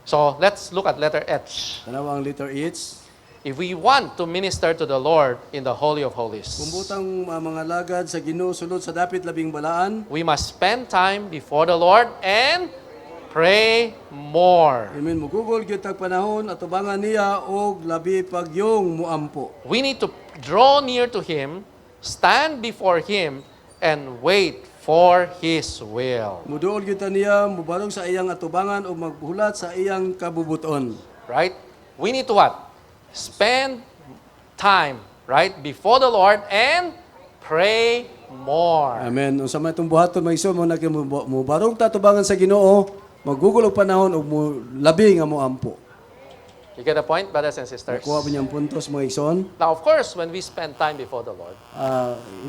So let's look at letter H. Tanawa ang letter H. If we want to minister to the Lord in the Holy of Holies, Kumbutang mga lagad sa Ginoo sulod sa dapit labing balaan. we must spend time before the Lord and pray more. Amen. Mugugol gyud tag panahon atubangan niya og labi pagyong muampo. We need to draw near to Him, stand before Him, and wait for His will. Muduol gyud ta niya mubarog sa iyang atubangan ug maghulat sa iyang kabubuton. Right? We need to what? Spend time, right, before the Lord and pray more. Amen. Unsa may itong buhaton maiso mo na mubarog ta atubangan sa Ginoo, magugol og panahon ug labi nga muampo. You get the point, brothers and sisters? Kuha ba niyang puntos mga igsoon? Now, of course, when we spend time before the Lord,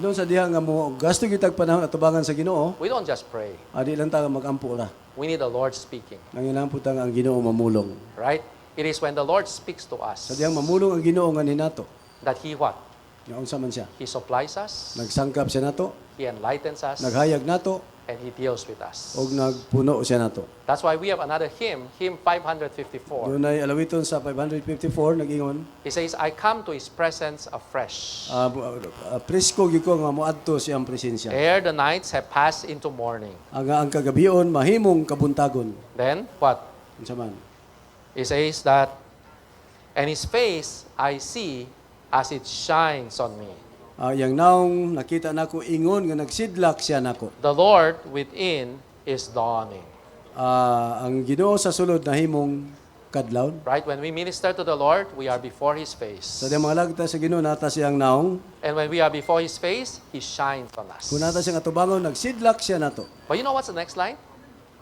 Ilon sa diha nga mo gasto gyud tag panahon atubangan sa Ginoo, we don't just pray. di lang ta magampo ra. We need the Lord speaking, Nanginahangpo ta nga ang Ginoo mamulong. right? It is when the Lord speaks to us Sa diyang mamulong ang Ginoo nga ninato. that He what? Nga unsa man siya? He supplies us, Nagsangkap siya nato, He enlightens us, naghayag nato, and He deals with us. og nagpuno siya nato. That's why we have another hymn, hymn 554. Dunay alawiton sa 554 nag-ingon, It says, I come to His presence afresh. presko gyud ko nga moadto siyang presensya. Ere the nights have passed into morning. Ang kagabion mahimong kabuntagon. Then, what? Unsa man? It says that, and His face I see as it shines on me. Yang naong nakita nako ingon nga nagsidlak siya nako. The Lord within is dawning. Ang Ginoo sa sulod nahimong kadlawon. Right? When we minister to the Lord, we are before His face. Sa diyang mga lagta sa Ginoo nata siyang naong, And when we are before His face, He shines on us. kung nata siyang atubangon nagsidlak siya nato. But you know what's the next line?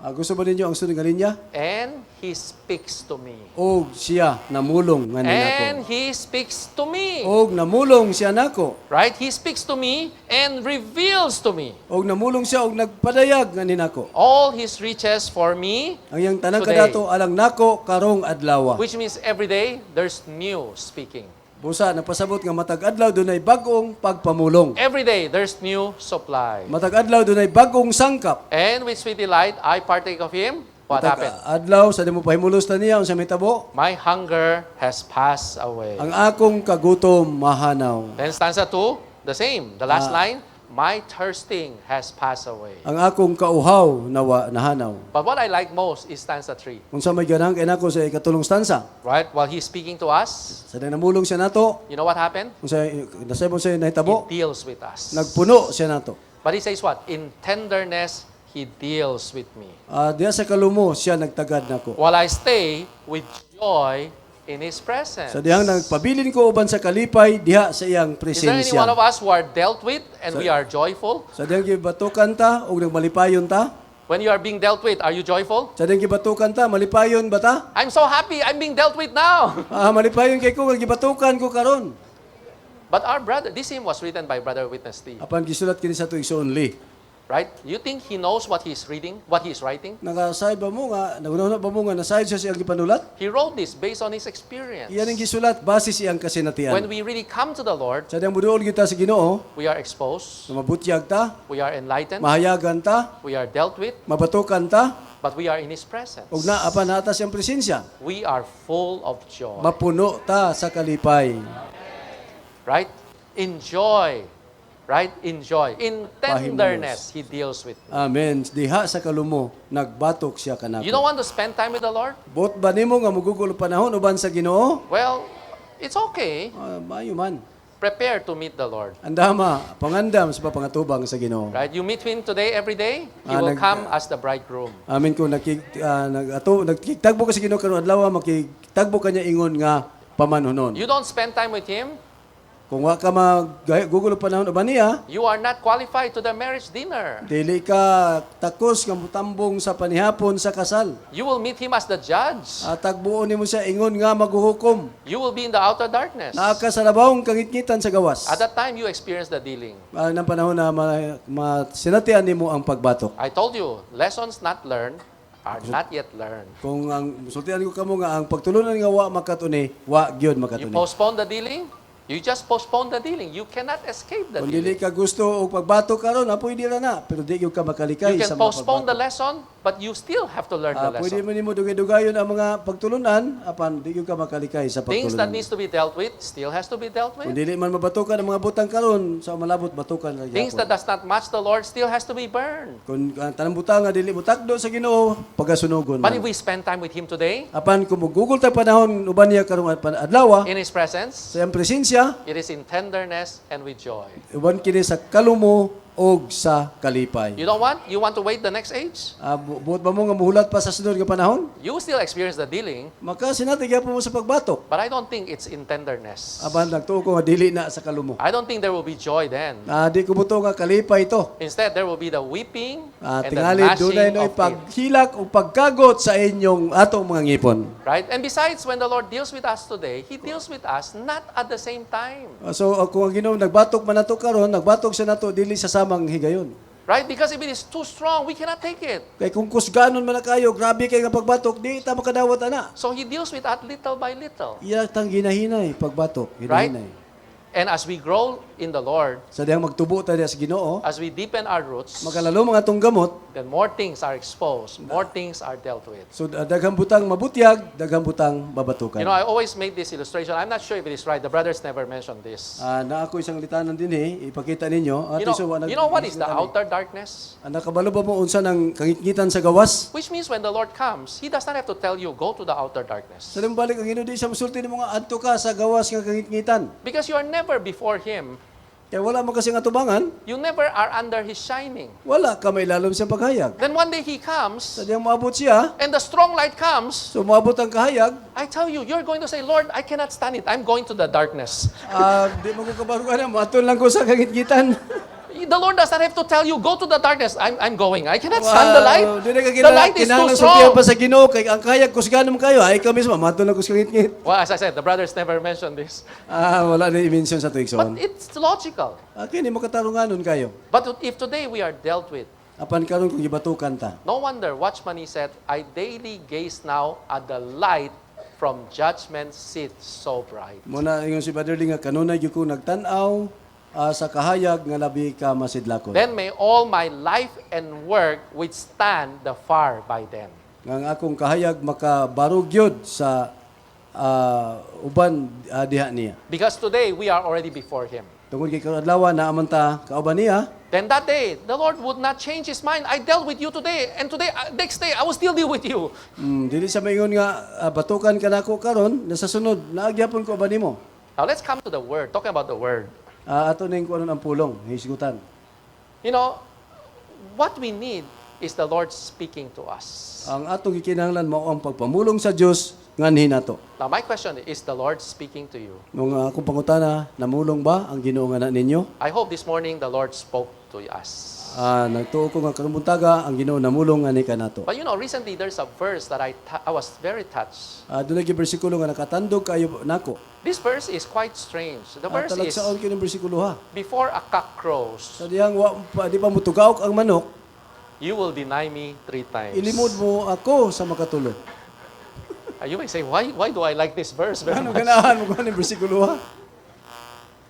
Gusto ba ninyo ang sunod nga linya? And He speaks to me. Og siya namulong nga And ninako. He speaks to me. Og namulong siya nako. Right? He speaks to me and reveals to me Og namulong siya og nagpadayag nga ninako. all His riches for me, Ang iyang tanang Today. kadato alang nako karong adlaw. which means every day there's new speaking. Busa napasabot nga matag adlaw dunay bag-ong pagpamulong. Every day there's new supply. Matag adlaw dunay bag-ong sangkap. And with sweet delight, I partake of Him. What Matag happened? adlaw sa dimo pahimulos ta niya unsa may tabo? My hunger has passed away. Ang akong kagutom mahanaw. Then stanza 2, the same. The last line, my thirsting has passed away. Ang akong kauhaw nahanaw. But what I like most is stanza 3. Unsa may ganang kay nako sa ikatulong stansa? Right? While He's speaking to us, Sa namulong siya nato, you know what happened? unsa nasay mo sa He nahitabo? deals with us. Nagpuno siya nato. But He says what? In tenderness, He deals with me. Diya sa kalumo siya nagtagad nako. While I stay with joy in His presence. Sa dihang nagpabilin ko uban sa kalipay diha sa iyang Is there any one of presensya. us who are dealt with and we are joyful? Sa dihang gibatukan ta ug nagmalipayon ta. When you are being dealt with, are you joyful? Sa dihang gibatukan ta, malipayon ba ta? I'm so happy I'm being dealt with now. Malipayon kay ko nga gibatukan ko karon. But our brother, this hymn was written by Brother Witness T. Apan gisulat kini sa tuig only. Right? You think he knows what he's reading, what he's writing? Nakasay ba mo nga, nagunahuna ba mo nga nasayod siya siyang gipanulat? He wrote this based on his experience. Iyan ang gisulat base siyang When kasinatian. we really come to the Lord, Sa dihang buduol kita sa Ginoo, we are exposed, na mabutyag ta, we are enlightened, mahayagan ta, we are dealt with, mabatukan ta, but we are in His presence. ug na apan nata siyang presensya. We are full of joy. Mapuno ta sa kalipay. Right? Enjoy. Right? Enjoy. In tenderness, He deals with me. Amen. Diha sa kalumo, nagbatok siya kanako. You don't want to spend time with the Lord? Bot ba nimo nga mugugol panahon uban sa Ginoo? Well, it's okay. Maayo man. Prepare to meet the Lord. Andama, pangandam sa papangatubang sa Ginoo. Right? You meet Him today, every day, He will come as the bridegroom. Amin ko nagtagbo ka sa Ginoo karon adlaw makitagbo kanya ingon nga pamanunon. You don't spend time with him, Kung wa ka mag-google panahon uban niya, you are not qualified to the marriage dinner. dili ka takos nga mutambong sa panihapon sa kasal. You will meet him as the judge. Tagbuon nimo siya ingon nga maghuhukom. You will be in the outer darkness. Naa ka sa labawong kangitngitan sa gawas. At that time, you experience the dealing. Nang panahon na sinatian nimo ang pagbatok. I told you, lessons not learned are not yet learned. Kung ang sultian ko kamo nga ang pagtulunan nga wa makatuni, wa gyud You makatuni. postpone the dealing, you just postpone the dealing. You cannot escape the Kung dili dealing. ka gusto og pagbatok karon, pwede ra na, pero di gyud ka makalikay You sa can mga postpone the pagbatok. lesson, but you still have to learn the Pwede lesson. mo nimo dugay-dugayon ang mga pagtulunan, apan di gyud ka makalikay sa Things that pagtulunan. needs to be dealt with still has to be dealt Kung with. dili man mabatukan ang mga butang karon, sa malabot batukan ra Things that gyapon. does not match the Lord still has to be burned. Kung ang tanang butang nga dili butakdo sa Ginoo, pagasunugon. But if man. we spend time with Him today, Apan kung gugol tag panahon uban niya karong adlaw, in His presence, sa iyang presensya, it is in tenderness and with joy. uban kini sa kalumo og sa kalipay. You don't want? You want to wait the next age? Buot ba mo nga muhulat pa sa sunod nga panahon? You will still experience the dealing, Maka sinati gyapon mo sa pagbatok. but I don't think it's in tenderness. Aban nagtuo ko nga dili na sa kalumo. I don't think there will be joy then. Di ko buto nga kalipay ito. Instead, there will be the weeping and the Tingali gnashing dunay noy of teeth. paghilak o pagkagot sa inyong atong mga ngipon. Right? And besides, when the Lord deals with us today, He deals with us not at the same time. So kung ang Ginoo nagbatok man nato karon, nagbatok siya nato dili sa samang higayon. Right? Because if it is too strong, we cannot take it. Kay kung kusganon man na kayo, grabe kay nga pagbatok, di ta makadawat ana. So He deals with us little by little. Iya tang ginahinay pagbatok, Right? ginahinay. And as we grow in the Lord, Sa dihang magtubo ta diha sa Ginoo, as we deepen our roots, makalalo mga atong gamot, then more things are exposed, more things are dealt with. so daghang butang mabutyag, daghang butang babatukan. You know, I always make this illustration. I'm not sure if it is right. The brothers never mentioned this. Na ako isang litanan din ipakita ninyo. You know what is the outer darkness? Nakabalo ba mo unsa ng kangitngitan sa gawas? Which means when the Lord comes, He does not have to tell you, go to the outer darkness. Sa balik ang Ginoo di siya musulti ni mga adto ka sa gawas nga kangitngitan. Because you are never before Him. Kaya wala mo kasi nga tubangan, You never are under His shining. wala ka may lalom sa paghayag. Then one day He comes, Sa diyang maabot siya, and the strong light comes. so maabot ang kahayag, I tell you, you're going to say, Lord, I cannot stand it. I'm going to the darkness. di mo ko kabarugan na, matun lang ko sa kangitngitan. The Lord does not have to tell you, go to the darkness. I'm going. I cannot stand the light. Di na ka The light is too kinahanglan strong. sultihan pa sa Ginoo kay ang kahayag kusganon mo kayo, ay ka mismo matun lang ko sa kangitngit. Well, as I said, the brothers never mentioned this. Wala na i-mention sa But tuigsoon. it's logical. Kini makatarunganon kayo. But if today we are dealt with, Apan karon kung gibatukan ta. no wonder Watchman he said, I daily gaze now at the light from judgment seat so bright. Muna ingon si Brother Lee nga kanunay gyud ko nagtan-aw sa kahayag nga labi ka masidlakon. Then may all my life and work withstand the fire by then. Nga ang akong kahayag makabarog gyud sa uban diha niya. Because today we are already before Him. Tungod kay kadlaw na amanta kauban niya, Then that day, the Lord would not change His mind. I dealt with you today, and today, next day, I will still deal with you. dili sa maingon nga batukan ka nako karon na sa sunod naagyapon ko ba nimo. Now let's come to the Word, talking about the Word. Ato ning kuno ang pulong, hisgutan. You know, what we need is the Lord speaking to us. Ang atong gikinahanglan mao ang pagpamulong sa Dios nganhi nato. Now my question is the Lord speaking to you? Nung akong pangutana, namulong ba ang Ginoo nga na ninyo? I hope this morning the Lord spoke to us. Nagtuo ko nga karumpuntaga ang Ginoo namulong nga ni kanato. But you know, recently there's a verse that I was very touched. Doon lagi bersikulo nga nakatandog kayo nako. This verse is quite strange. The verse is, Talagsaon ko ng bersikulo ha. before a cock crows, Sa diyang di pa mutugaok ang manok, you will deny me 3 times. ilimod mo ako sa makatulo. You may say, why do I like this verse very Ano much? ganahan mo ko ng bersikulo ha?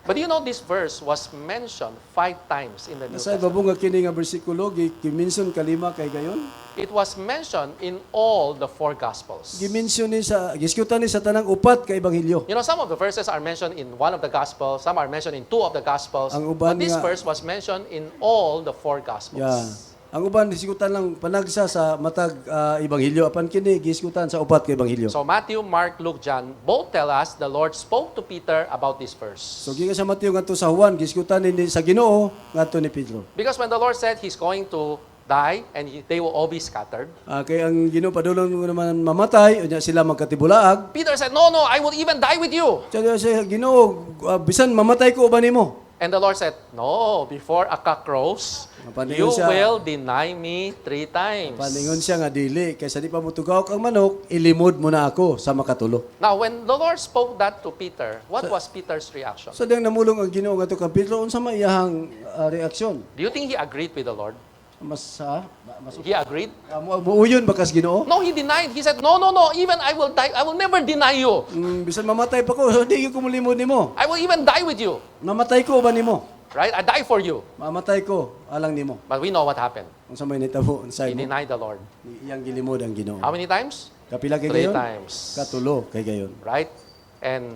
But you know, this verse was mentioned 5 times in the New Nasa Testament. ibabong nga kini nga bersikulo, giminson kalima kay gayon. It was mentioned in all the 4 Gospels. Giminson ni sa, giskutan ni sa tanang upat ka ebanghelyo. You know, some of the verses are mentioned in 1 of the Gospels, some are mentioned in 2 of the Gospels, Ang uban but this nga- verse was mentioned in all the 4 Gospels. Yeah. Ang uban giskutan lang panagsa sa matag ebanghelyo apan kini giskutan sa upat ka ebanghelyo. So Matthew, Mark, Luke, John both tell us the Lord spoke to Peter about this verse. So gikan sa Mateo ngadto sa Juan giskutan ni sa Ginoo ngadto ni Pedro. Because when the Lord said He's going to die and they will all be scattered. Kay ang Ginoo padulong mo naman mamatay unya sila magkatibulaag. Peter said, no, I will even die with you. Tiyan siya, Ginoo, bisan mamatay ko uban nimo. And the Lord said, no, before a cock crows, Mapaningon you siya. will deny me 3 times. Paningon siya nga dili kaysa di pa mo tugaw kang manok, ilimod mo na ako sa makatulo. Now, when the Lord spoke that to Peter, what was Peter's reaction? So diyang namulong ang Ginoo nga to kang Pedro unsa may iyahang reaksyon? Do you think he agreed with the Lord? Mas He agreed? muuyon bakas Ginoo. No, he denied. He said, no, even I will die. I will never deny you. Bisan mamatay pa ko, hindi ko mulimod nimo. I will even die with you. Mamatay ko uban nimo. Right? I die for you. Mamatay ko alang nimo. But we know what happened. Unsa may nitabo unsay He mo? denied the Lord. Iyang gilimod ang Ginoo. How many times? Kapila kay 3 gayon? times. Katulo kay gayon. Right? And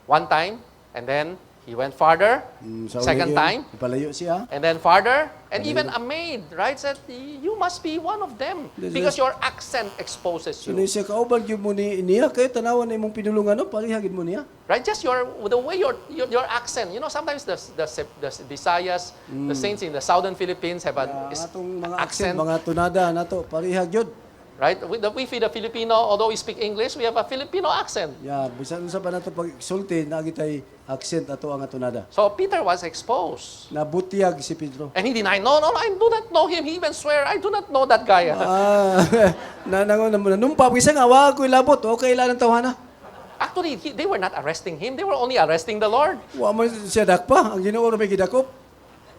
one time, and then he went farther. Sa Second uli time, yun, ipalayo siya. and then farther, and even a maid, right, said, you must be one of them because your accent exposes So you. siya kauban gyud mo niya kay tanawan imong pinulungan no palihagid mo niya. Right? Just the way your accent. You know, sometimes the Visayas, the saints in the southern Philippines have Ang an atong mga accent. accent, mga tunada nato parihag gyud. Right? We feed a Filipino, although we speak English, we have a Filipino accent. Ya, bisan unsa pa nato pag sulti nagitay accent ato ang tunada. So Peter was exposed. Nabutiyag si Pedro. And he denied, no, I do not know him. He even swear, I do not know that guy. Nanumpa bisan nga wa ko ilabot okay lang ang tawhana. Actually, they were not arresting him. They were only arresting the Lord. Wa man siya dakpa, ang Ginoo ra may gidakop.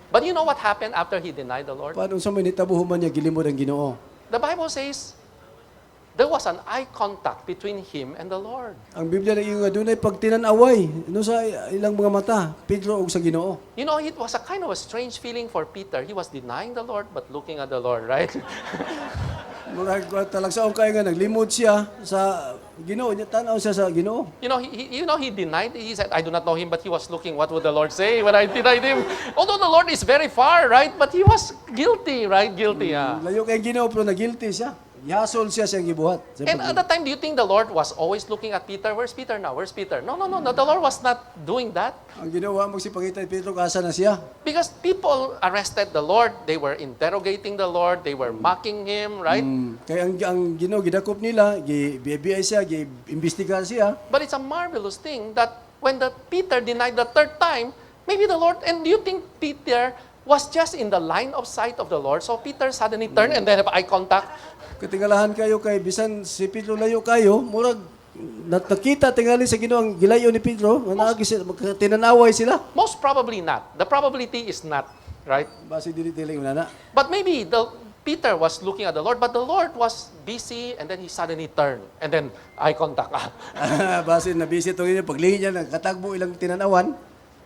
But you know what happened after he denied the Lord? Paano sa may nitabuho man niya gilimod ang Ginoo? The Bible says there was an eye contact between him and the Lord. Ang Biblia nag nga dunay pagtinan-away no sa ilang mga mata, Pedro ug sa Ginoo. You know, it was a kind of a strange feeling for Peter. He was denying the Lord but looking at the Lord, right? Murag talagsaon kay nga naglimod siya sa Ginoo, niya tan-aw siya sa Ginoo. You know, he denied. He said, I do not know him, but he was looking, what would the Lord say when I denied him? Although the Lord is very far, right? But he was guilty, right? Guilty, yeah. Layo kay Ginoo pero nagilty siya. Yasol siya siyang gibuhat. And at that time, do you think the Lord was always looking at Peter? Where's Peter now? Where's Peter? No. The Lord was not doing that. Ang ginawa mo si pangita Pedro asa na siya. Because people arrested the Lord. They were interrogating the Lord. They were mocking Him, right? Kaya ang Ginoo gidakop nila, gi-FBI siya, gi-imbestigahan siya. But it's a marvelous thing that when the Peter denied the 3rd time, maybe the Lord, and do you think Peter was just in the line of sight of the Lord? So Peter suddenly turned and then have eye contact. Katingalahan kayo kay bisan si Pedro layo kayo, murag nakita tingali sa Ginoo ang gilayo ni Pedro, nga naagi sila tinanaway sila. Most probably not. The probability is not, right? Basi dili tiling na. But maybe Peter was looking at the Lord, but the Lord was busy and then he suddenly turned and then eye contact. Basi na busy tong inyo paglingi niya nagkatagbo ilang tinanawan.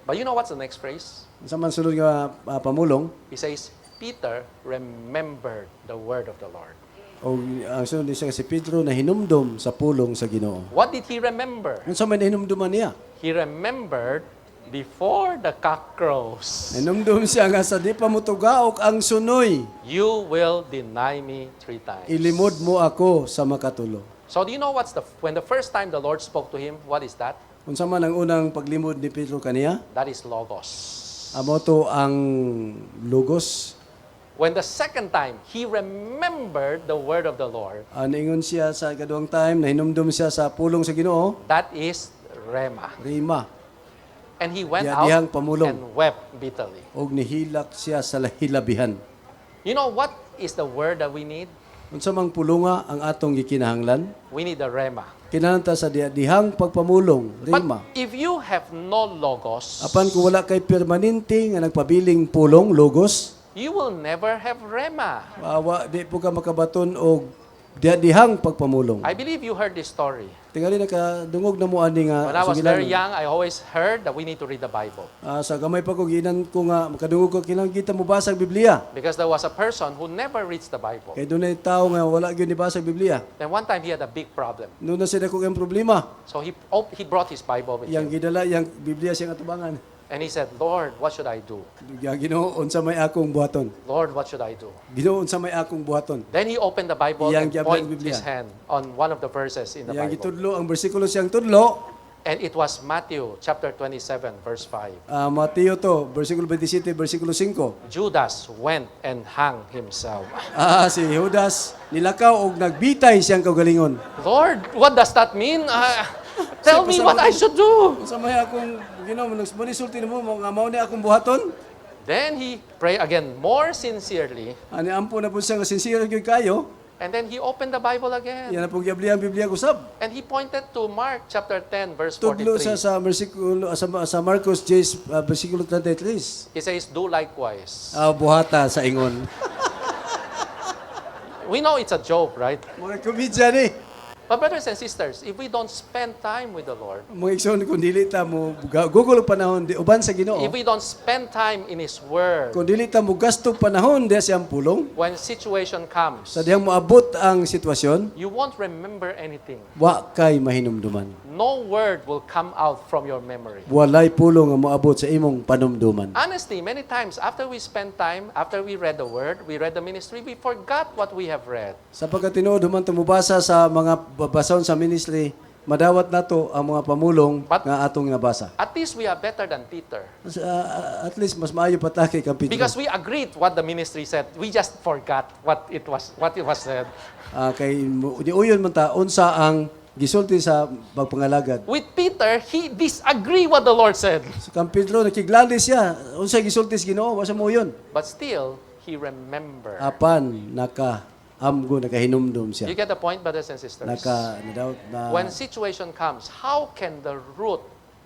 But you know what's the next phrase? Sa man sulod nga pamulong, He says, Peter remembered the word of the Lord. o ang sunod ni siya si Pedro na hinumdom sa pulong sa Ginoo. What did he remember? Unsa man hinumduman niya? He remembered before the cock crows, Hinumdum siya nga sa di pa mo tugaok ang sunoy, you will deny me 3 times. ilimod mo ako sa makatulo. So do you know when the first time the Lord spoke to him, what is that? Unsa man ang unang paglimod ni Pedro kaniya? That is logos. Amo to ang logos. When the second time, he remembered the word of the Lord, Ningon siya sa ikaduhang time na hinumdum siya sa pulong sa Ginoo, that is rema. rima, And he went Dihang out pamulong. and wept bitterly. og nihilak siya sa hilabihan. You know what is the word that we need? Unsa mang pulunga ang atong gikinahanglan? We need the rema. Kinahanglan sa dihang pagpamulong, rima. But if you have no logos, Apan kung wala kay permanente nga nagpabiling pulong, logos, you will never have rema. di po ka makabaton og dihang pagpamulong. I believe you heard this story. Tingali nakadungog na mo ani nga When I was sugilan. very young, I always heard that we need to read the Bible. Sa gamay pa ko ginan ko nga makadungog ko kinahanglan kita mo basa ang Biblia. Because there was a person who never reads the Bible. Kay dunay tawo nga wala gyud ni basa ang Biblia. Then one time he had a big problem. Noon na sila kong problema. So he brought his Bible with Yang him. gidala yang Biblia siyang atubangan. And he said, Lord, what should I do? Ginoo unsa may akong buhaton? Lord, what should I do? Ginoo unsa may akong buhaton? Then he opened the Bible Yang and giabang pointed Biblia. his hand on one of the verses in the Yang Bible. gitudlo ang bersikulo siyang tudlo, And it was Matthew chapter 27, verse 5. Mateo to, versikulo 27, versikulo 5. Judas went and hung himself. Si Judas nilakaw og nagbitay siyang kaugalingon. Lord, what does that mean? Tell me what I should do. Unsa may akong Ginoo manisulti nimo nga mao ni akong buhaton? Then he prayed again more sincerely. Ani ampo na po siya nga sincere gyud kayo. And then he opened the Bible again. Yan na pong giablihan Biblia usab. And he pointed to Mark chapter 10, verse Tudlo 43. sa versikulo sa Marcos 10 versikulo 33. He says, do likewise. Buhata sa ingon. We know it's a joke, right? Mga komedya ni. But brothers and sisters, if we don't spend time with the Lord, Mga igsoon kung dili ta mo Google og panahon di uban sa Ginoo. if we don't spend time in His Word, Kung dili ta mo gasto panahon diha siyang pulong, when situation comes, sa diyang moabot ang sitwasyon, you won't remember anything. wa kay mahinumduman. No word will come out from your memory. Walay pulong nga moabot sa imong panumduman. Honestly, many times after we spend time, after we read the Word, we read the ministry, we forgot what we have read. Sa pagkatinuod human tumubasa sa mga babasahon sa ministry, madawat nato ang mga pamulong But- nga atong nabasa. At least we are better than Peter. At least mas maayo pa ta kay kang Pedro. Because we agreed what the ministry said. We just forgot what it was said. Kay diuyon man ta unsa ang gisulti sa pagpangalagad. With Peter, he disagree what the Lord said. So kang Pedro nakiglali siya unsa gisulti sa Ginoo wasa mo yun. But still, he remembered. Apan nakaamgo nakahinumdum You siya. get the point, brothers and sisters? Nadawat na When situation comes, how can the root,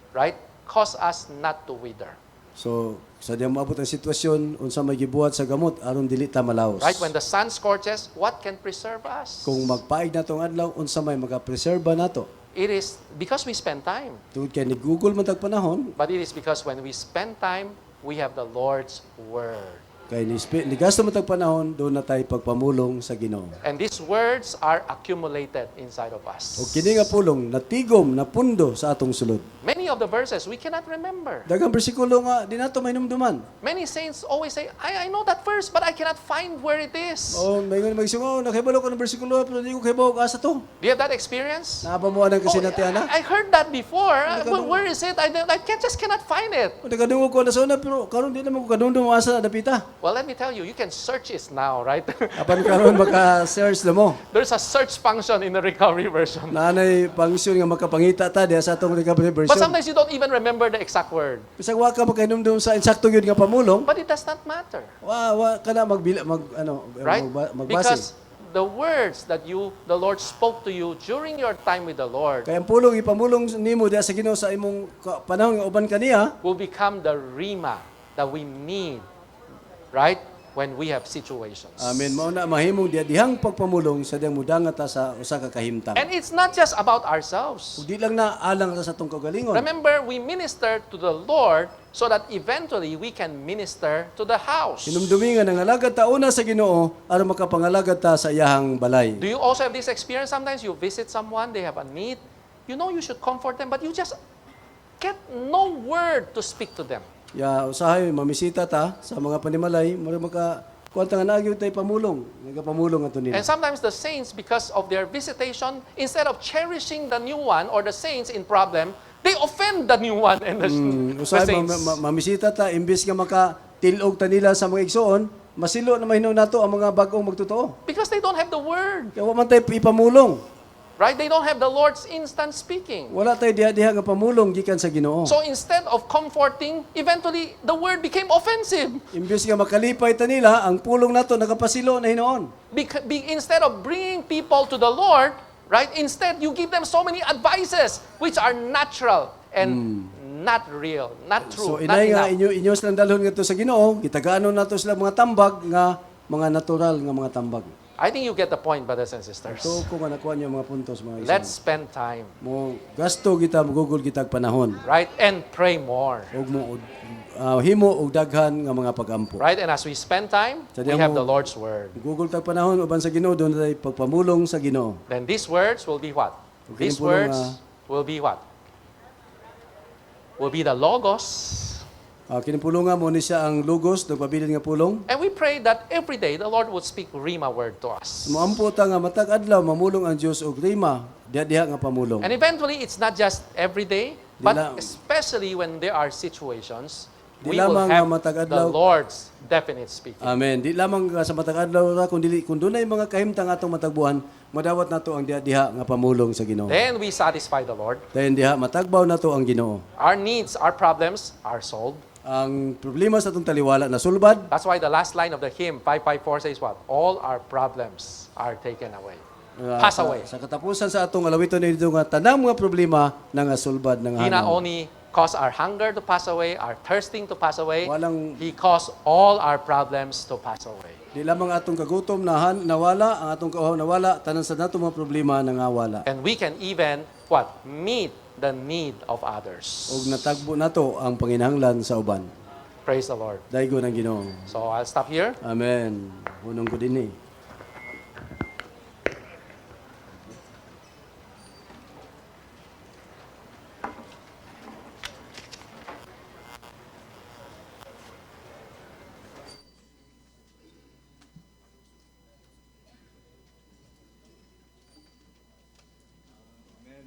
right, cause us not to wither? So sa diyang maabot ang sitwasyon unsa may gibuhat sa gamot aron dili ta malaos. Right? When the sun scorches, what can preserve us? Kung magpaig natong adlaw unsa may magapreserba nato. It is because we spend time. Tungod kay ni Google man tag panahon But it is because when we spend time, we have the Lord's Word. kay ni gasto man tag panahon do na tay pagpamulong sa Ginoo. And these words are accumulated inside of us. O kini nga pulong natigom napundo sa atong sulod. Many of the verses we cannot remember. Daghang bersikulo nga di nato mainumduman. Many saints always say, I know that verse, but I cannot find where it is. O may magsungo nakahibalo ko ng bersikulo pero di ko kahibaw asa to. Do you have that experience? Naaba mo anang kasinatiana? I heard that before. Where is it? I just cannot find it. O nagadungog ko na sa una pero karon di naman ko kadundong asa dapita. Well, let me tell you, you can search it now, right? Apan karon maka-search na mo. There's a search function in the recovery version. Nanay pangsyon nga makapangita ta diha sa atong recovery But version. sometimes you don't even remember the exact word. Bisag wa ka makahinumdum sa insakto gyud nga pamulong, But it does not matter, wa kana right? magbase. Because the words that the Lord spoke to you during your time with the Lord Kaya ang pulong ipamulong nimo diha sa Ginoo sa imong panahon nga uban kaniya, will become the rhema that we need, right? When we have situations. amen, mao na mahimong dihang pagpamulong sa diyang mudangat ta sa usa ka kahimtang. And it's not just about ourselves. Ug di lang na alang ta sa atong kagalingon. Remember, we minister to the Lord so that eventually we can minister to the house. Hinumdumi nga nangalagad ta una sa Ginoo aron makapangalagad ta sa iyahang balay. Do you also have this experience? Sometimes you visit someone, they have a need. You know you should comfort them, but you just get no word to speak to them. Ya usahay mamisita ta sa mga panimalay, mura maka kuwanta nga nagyud tay pamulong, nagapamulong ato nila. And sometimes the saints, because of their visitation, instead of cherishing the new one or the saints in problem, they offend the new one and the Usahay saints. mamisita ta imbis nga makatilog ta nila sa mga igsoon, masilo na mahino nato ang mga bagong magtotoo. Because they don't have the word, Kaya wa man tay ipamulong. right? They don't have the Lord's instant speaking. Wala tay diha nga pamulong gikan sa Ginoo. So instead of comforting, eventually the word became offensive. Imbis nga makalipay ta nila, ang pulong nato nakapasilo na hinoon. Instead of bringing people to the Lord, right? Instead, you give them so many advices which are natural and not real, not true, So not inay nga enough. inyo silang dalhon ngadto sa Ginoo, gitagaanon nato sila mga tambag nga mga natural nga mga tambag. I think you get the point, brothers and sisters. So kung nakuha niyo mga puntos mga isa. Let's spend time, Mo gasto kita magugol kitag panahon. right? And pray more, Ug mo himo og daghan nga mga pagampo. right? And as we spend time, we Sadyang have mo- the Lord's Word. Gugol tag panahon uban sa Ginoo doon tay pagpamulong sa Ginoo. Then these words will be what? Okay, These po nung, words will be what? Will be the Logos Kinipulungan mo ni siya ang lugos, nagpabilin nga pulong. And we pray that every day the Lord would speak Rima word to us. Moampo ta nga matag adlaw mamulong ang Dios og rima, diha nga pamulong. And eventually, it's not just every day, but Di especially when there are situations, Di we will lamang have nga matag the adlaw. Lord's definite speaking. Amen. Di lamang sa matag adlaw ra kun dunay mga kahimtang atong matagbuhan, madawat nato ang diha nga pamulong sa Ginoo. Then we satisfy the Lord. Dayon diha matagbaw nato ang Ginoo. Our needs, our problems are solved. Ang problema sa atong taliwala na sulbad. That's why the last line of the hymn, 554, says what? All our problems are taken away. Pass away. Sa katapusan sa atong alawiton dito nga tanang mga problema na nga sulbad ng He not hangin. only caused our hunger to pass away, our thirsting to pass away, Walang- He caused all our problems to pass away. Di lamang atong kagutom na nawala, ang atong kauhaw nawala, tanan sa nato mga problema nangawala. And we can even, what? Meet the need of others. Og natagbo nato ang panginahanglan sa uban. Praise the Lord. Daigo ng Ginoo. So I'll stop here. Amen. Unong ko din eh.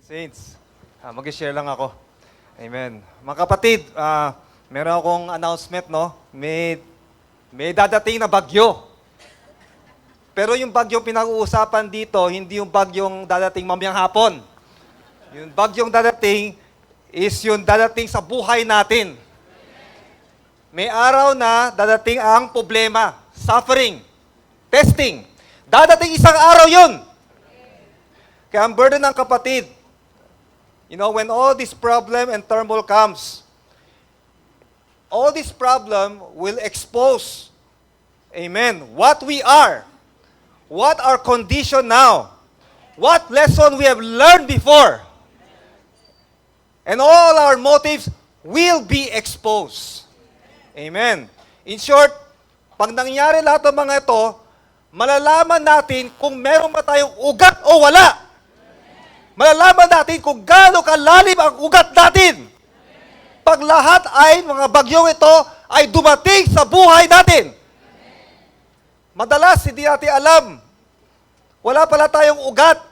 Saints, mag-share lang ako. Amen. Mga kapatid, meron akong announcement, no? May dadating na bagyo. Pero yung bagyong pinag-uusapan dito, hindi yung bagyong dadating mamayang hapon. Yung bagyong dadating is yung dadating sa buhay natin. May araw na dadating ang problema, suffering, testing. Dadating isang araw yun. Kaya ang burden ng kapatid, when all this problem and turmoil comes, all this problem will expose, amen, what we are, what our condition now, what lesson we have learned before, and all our motives will be exposed. Amen. In short, pag nangyari lahat ng mga ito, malalaman natin kung meron ba tayong ugat o wala. Malalaman natin kung gaano kalalim ang ugat natin. Pag lahat ay mga bagyong ito ay dumating sa buhay natin. Madalas hindi natin alam. Wala pala tayong ugat.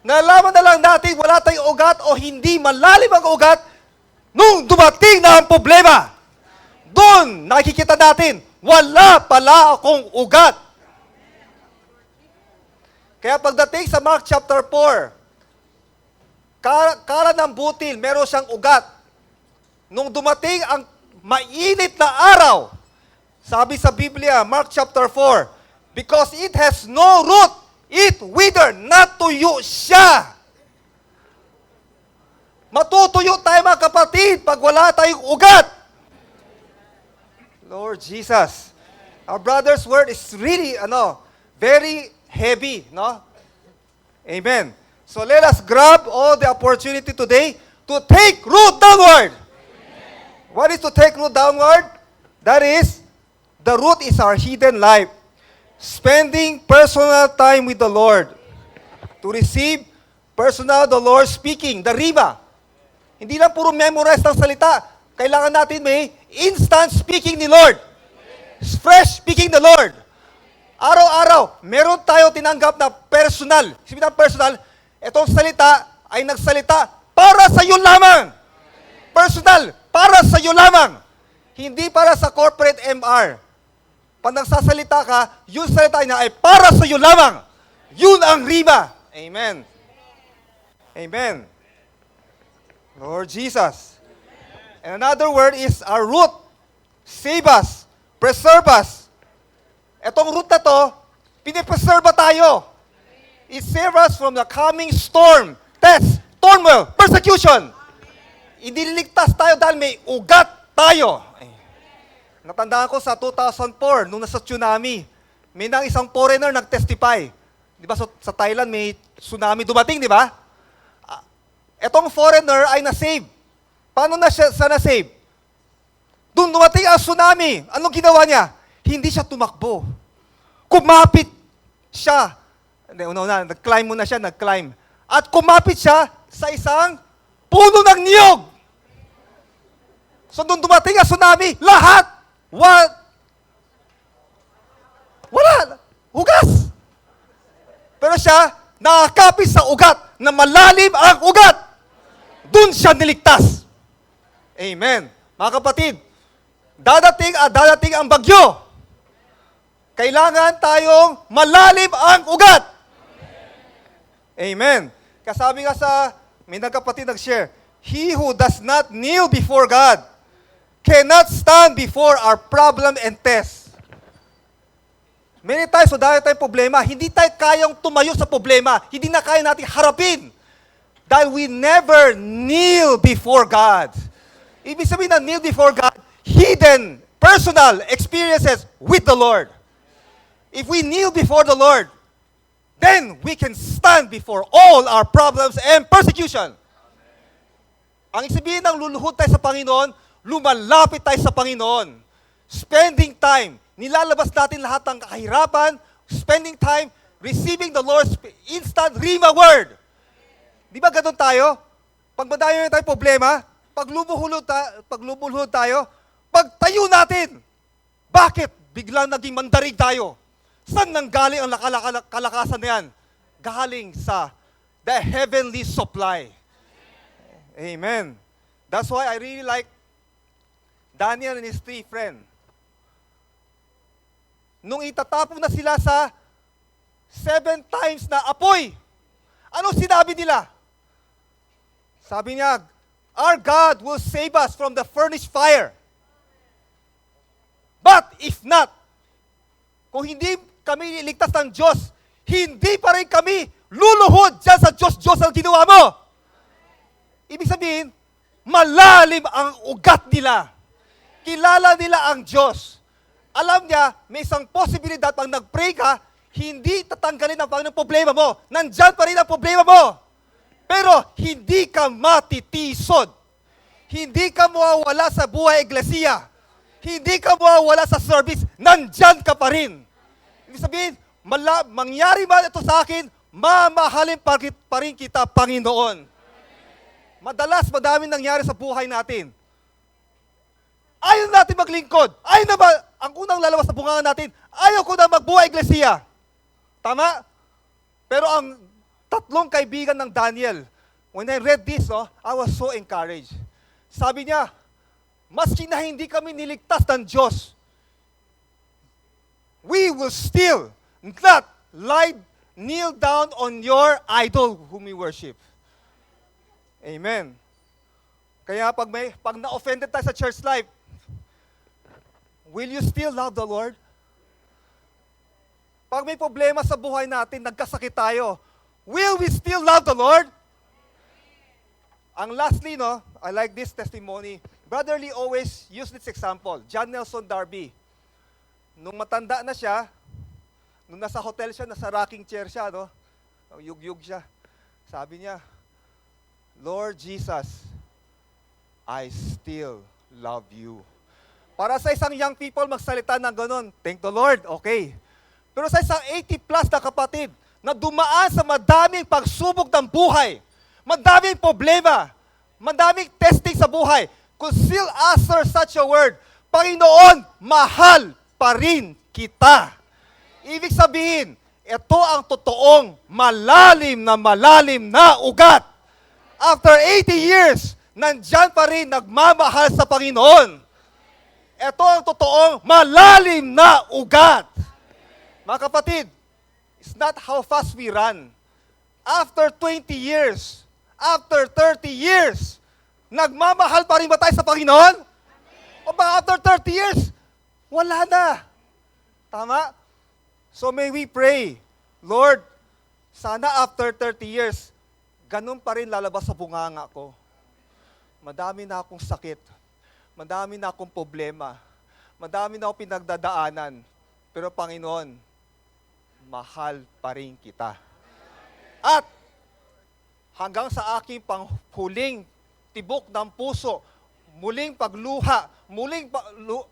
Nalaman na lang natin wala tayong ugat o hindi malalim ang ugat nung dumating na ang problema. Doon nakikita natin, wala pala akong ugat. Kaya pagdating sa Mark chapter 4, kala ng butil, meron siyang ugat. Nung dumating ang mainit na araw, sabi sa Biblia, Mark chapter 4, because it has no root, it withered, natuyo siya. Matutuyo tayo mga kapatid pag wala tayong ugat. Lord Jesus, our brother's word is really, very heavy, no? Amen. So let us grab all the opportunity today to take root downward. Amen. What is to take root downward? That is, the root is our hidden life. Spending personal time with the Lord. To receive personal the Lord speaking, the Rima. Hindi lang puro memorize ng salita. Kailangan natin may instant speaking ni Lord. Fresh speaking the Lord. Araw-araw, meron tayo tinanggap na personal. Sabi na personal, itong salita ay nagsalita para sa iyo lamang. Personal, para sa iyo lamang. Hindi para sa corporate MR. Pag nagsasalita ka, yung salita niya ay para sa iyo lamang. Yun ang Rima. Amen. Amen. Lord Jesus. And another word is our root. Save us. Preserve us. Etong root na to, pinipreserve tayo. It saves us from the coming storm, test, turmoil, persecution. Idililigtas tayo dahil may ugat tayo. Natandaan ko sa 2004, nung nasa tsunami, may nang isang foreigner nag-testify. Di ba sa Thailand may tsunami dumating, di ba? Etong foreigner ay na-save. Paano na siya na-save? Doon dumating ang tsunami. Anong ginawa niya? Hindi siya tumakbo. Kumapit siya. Nag-climb muna siya, nag-climb. At kumapit siya sa isang puno ng niyog. So nung dumating ang tsunami, lahat, wala, hugas. Pero siya, nakakapit sa ugat, na malalim ang ugat. Doon siya niligtas. Amen. Mga kapatid, dadating ang bagyo. Kailangan tayong malalim ang ugat. Amen. Kasabi nga may nagkapatid nag-share, he who does not kneel before God cannot stand before our problem and test. Many times, so dahil tayong problema, hindi tayo kayang tumayo sa problema. Hindi na kaya natin harapin. Dahil we never kneel before God. Ibig sabihin na kneel before God, hidden, personal experiences with the Lord. If we kneel before the Lord, then we can stand before all our problems and persecution. Ang sabihin ng luluhod tayo sa Panginoon, lumalapit tayo sa Panginoon. Spending time, nilalabas natin lahat ng kahirapan, spending time, receiving the Lord's instant Rhema word. Di ba ganun tayo? Pag madayo na tayo problema, pag lumuhulod tayo, pagtayo natin. Bakit? Biglang naging mandarig tayo. Saan nanggaling ang kalakasan na yan? Galing sa the heavenly supply. Amen. That's why I really like Daniel and his 3 friends. Nung itatapon na sila sa 7 times na apoy, ano sinabi nila? Sabi niya, our God will save us from the furnace fire. But if not, kung hindi kami iligtas ng Diyos, hindi pa rin kami luluhod dyan sa Diyos ang ginawa mo. Ibig sabihin, malalim ang ugat nila. Kilala nila ang Diyos. Alam niya, may isang posibilidad pag nag-pray ka, hindi tatanggalin ang Panginoon problema mo. Nandyan pa rin ang problema mo. Pero hindi ka matitisod. Hindi ka mawawala sa buhay iglesia. Hindi ka mawawala sa service. Nandyan ka pa rin. Ibig sabihin, mangyari man ito sa akin, mamahalin pa rin kita, Panginoon. Madalas, madaming nangyari sa buhay natin. Ayaw natin maglingkod. Ayaw na ba, ang unang lalabas sa bunga natin, ayaw ko na magbuhay iglesia. Tama? Pero ang 3 kaibigan ng Daniel, when I read this, I was so encouraged. Sabi niya, maski na hindi kami niligtas ng Diyos, we will still not kneel down on your idol whom we worship. Amen. Kaya pag na-offended tayo sa church life, will you still love the Lord? Pag may problema sa buhay natin, nagkasakit tayo, will we still love the Lord? Ang lastly, I like this testimony. Brother Lee always use this example. John Nelson Darby. Nung matanda na siya, nung nasa hotel siya, nasa rocking chair siya, yug-yug siya. Sabi niya, Lord Jesus, I still love you. Para sa isang young people magsalita ng ganun, thank the Lord, okay. Pero sa isang 80 plus na kapatid, na dumaan sa madaming pagsubok ng buhay, madaming problema, madaming testing sa buhay, could still answer such a word, Panginoon, mahal pa rin kita. Ibig sabihin, ito ang totoong malalim na ugat. After 80 years, nandyan pa rin nagmamahal sa Panginoon. Ito ang totoong malalim na ugat. Mga kapatid, it's not how fast we run. After 20 years, after 30 years, nagmamahal pa rin ba tayo sa Panginoon? O ba after 30 years, wala na. Tama? So may we pray, Lord, sana after 30 years, ganun pa rin lalabas sa bunganga ko. Madami na akong sakit. Madami na akong problema. Madami na akong pinagdadaanan. Pero Panginoon, mahal pa rin kita. At hanggang sa aking panghuling tibok ng puso, muling pagluha,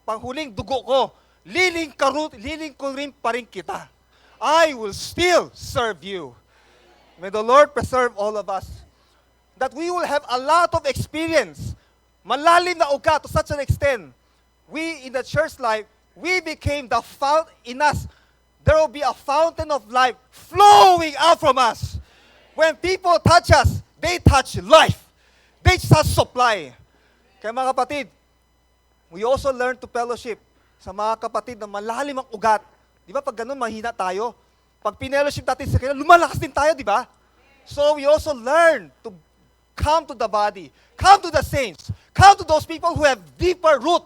panghuling dugo ko, liling ko rin pa rin kita. I will still serve you. May the Lord preserve all of us. That we will have a lot of experience malalim na ugat to such an extent, we in the church life, we became the fount in us. There will be a fountain of life flowing out from us. When people touch us, they touch life. They touch supply. Kaya mga kapatid, we also learn to fellowship sa mga kapatid na malalim ang ugat. Di ba pag ganun, mahina tayo? Pag pinellowship natin sa kanila, lumalakas din tayo, di ba? So we also learn to come to the body, come to the saints, come to those people who have deeper root.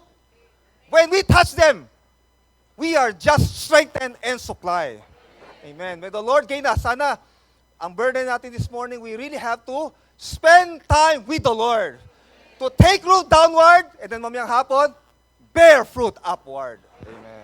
When we touch them, we are just strengthened and supply. Amen. May the Lord gain us. Sana, ang burden natin this morning, we really have to spend time with the Lord. To take root downward, and then mamayang hapon, bear fruit upward. Amen.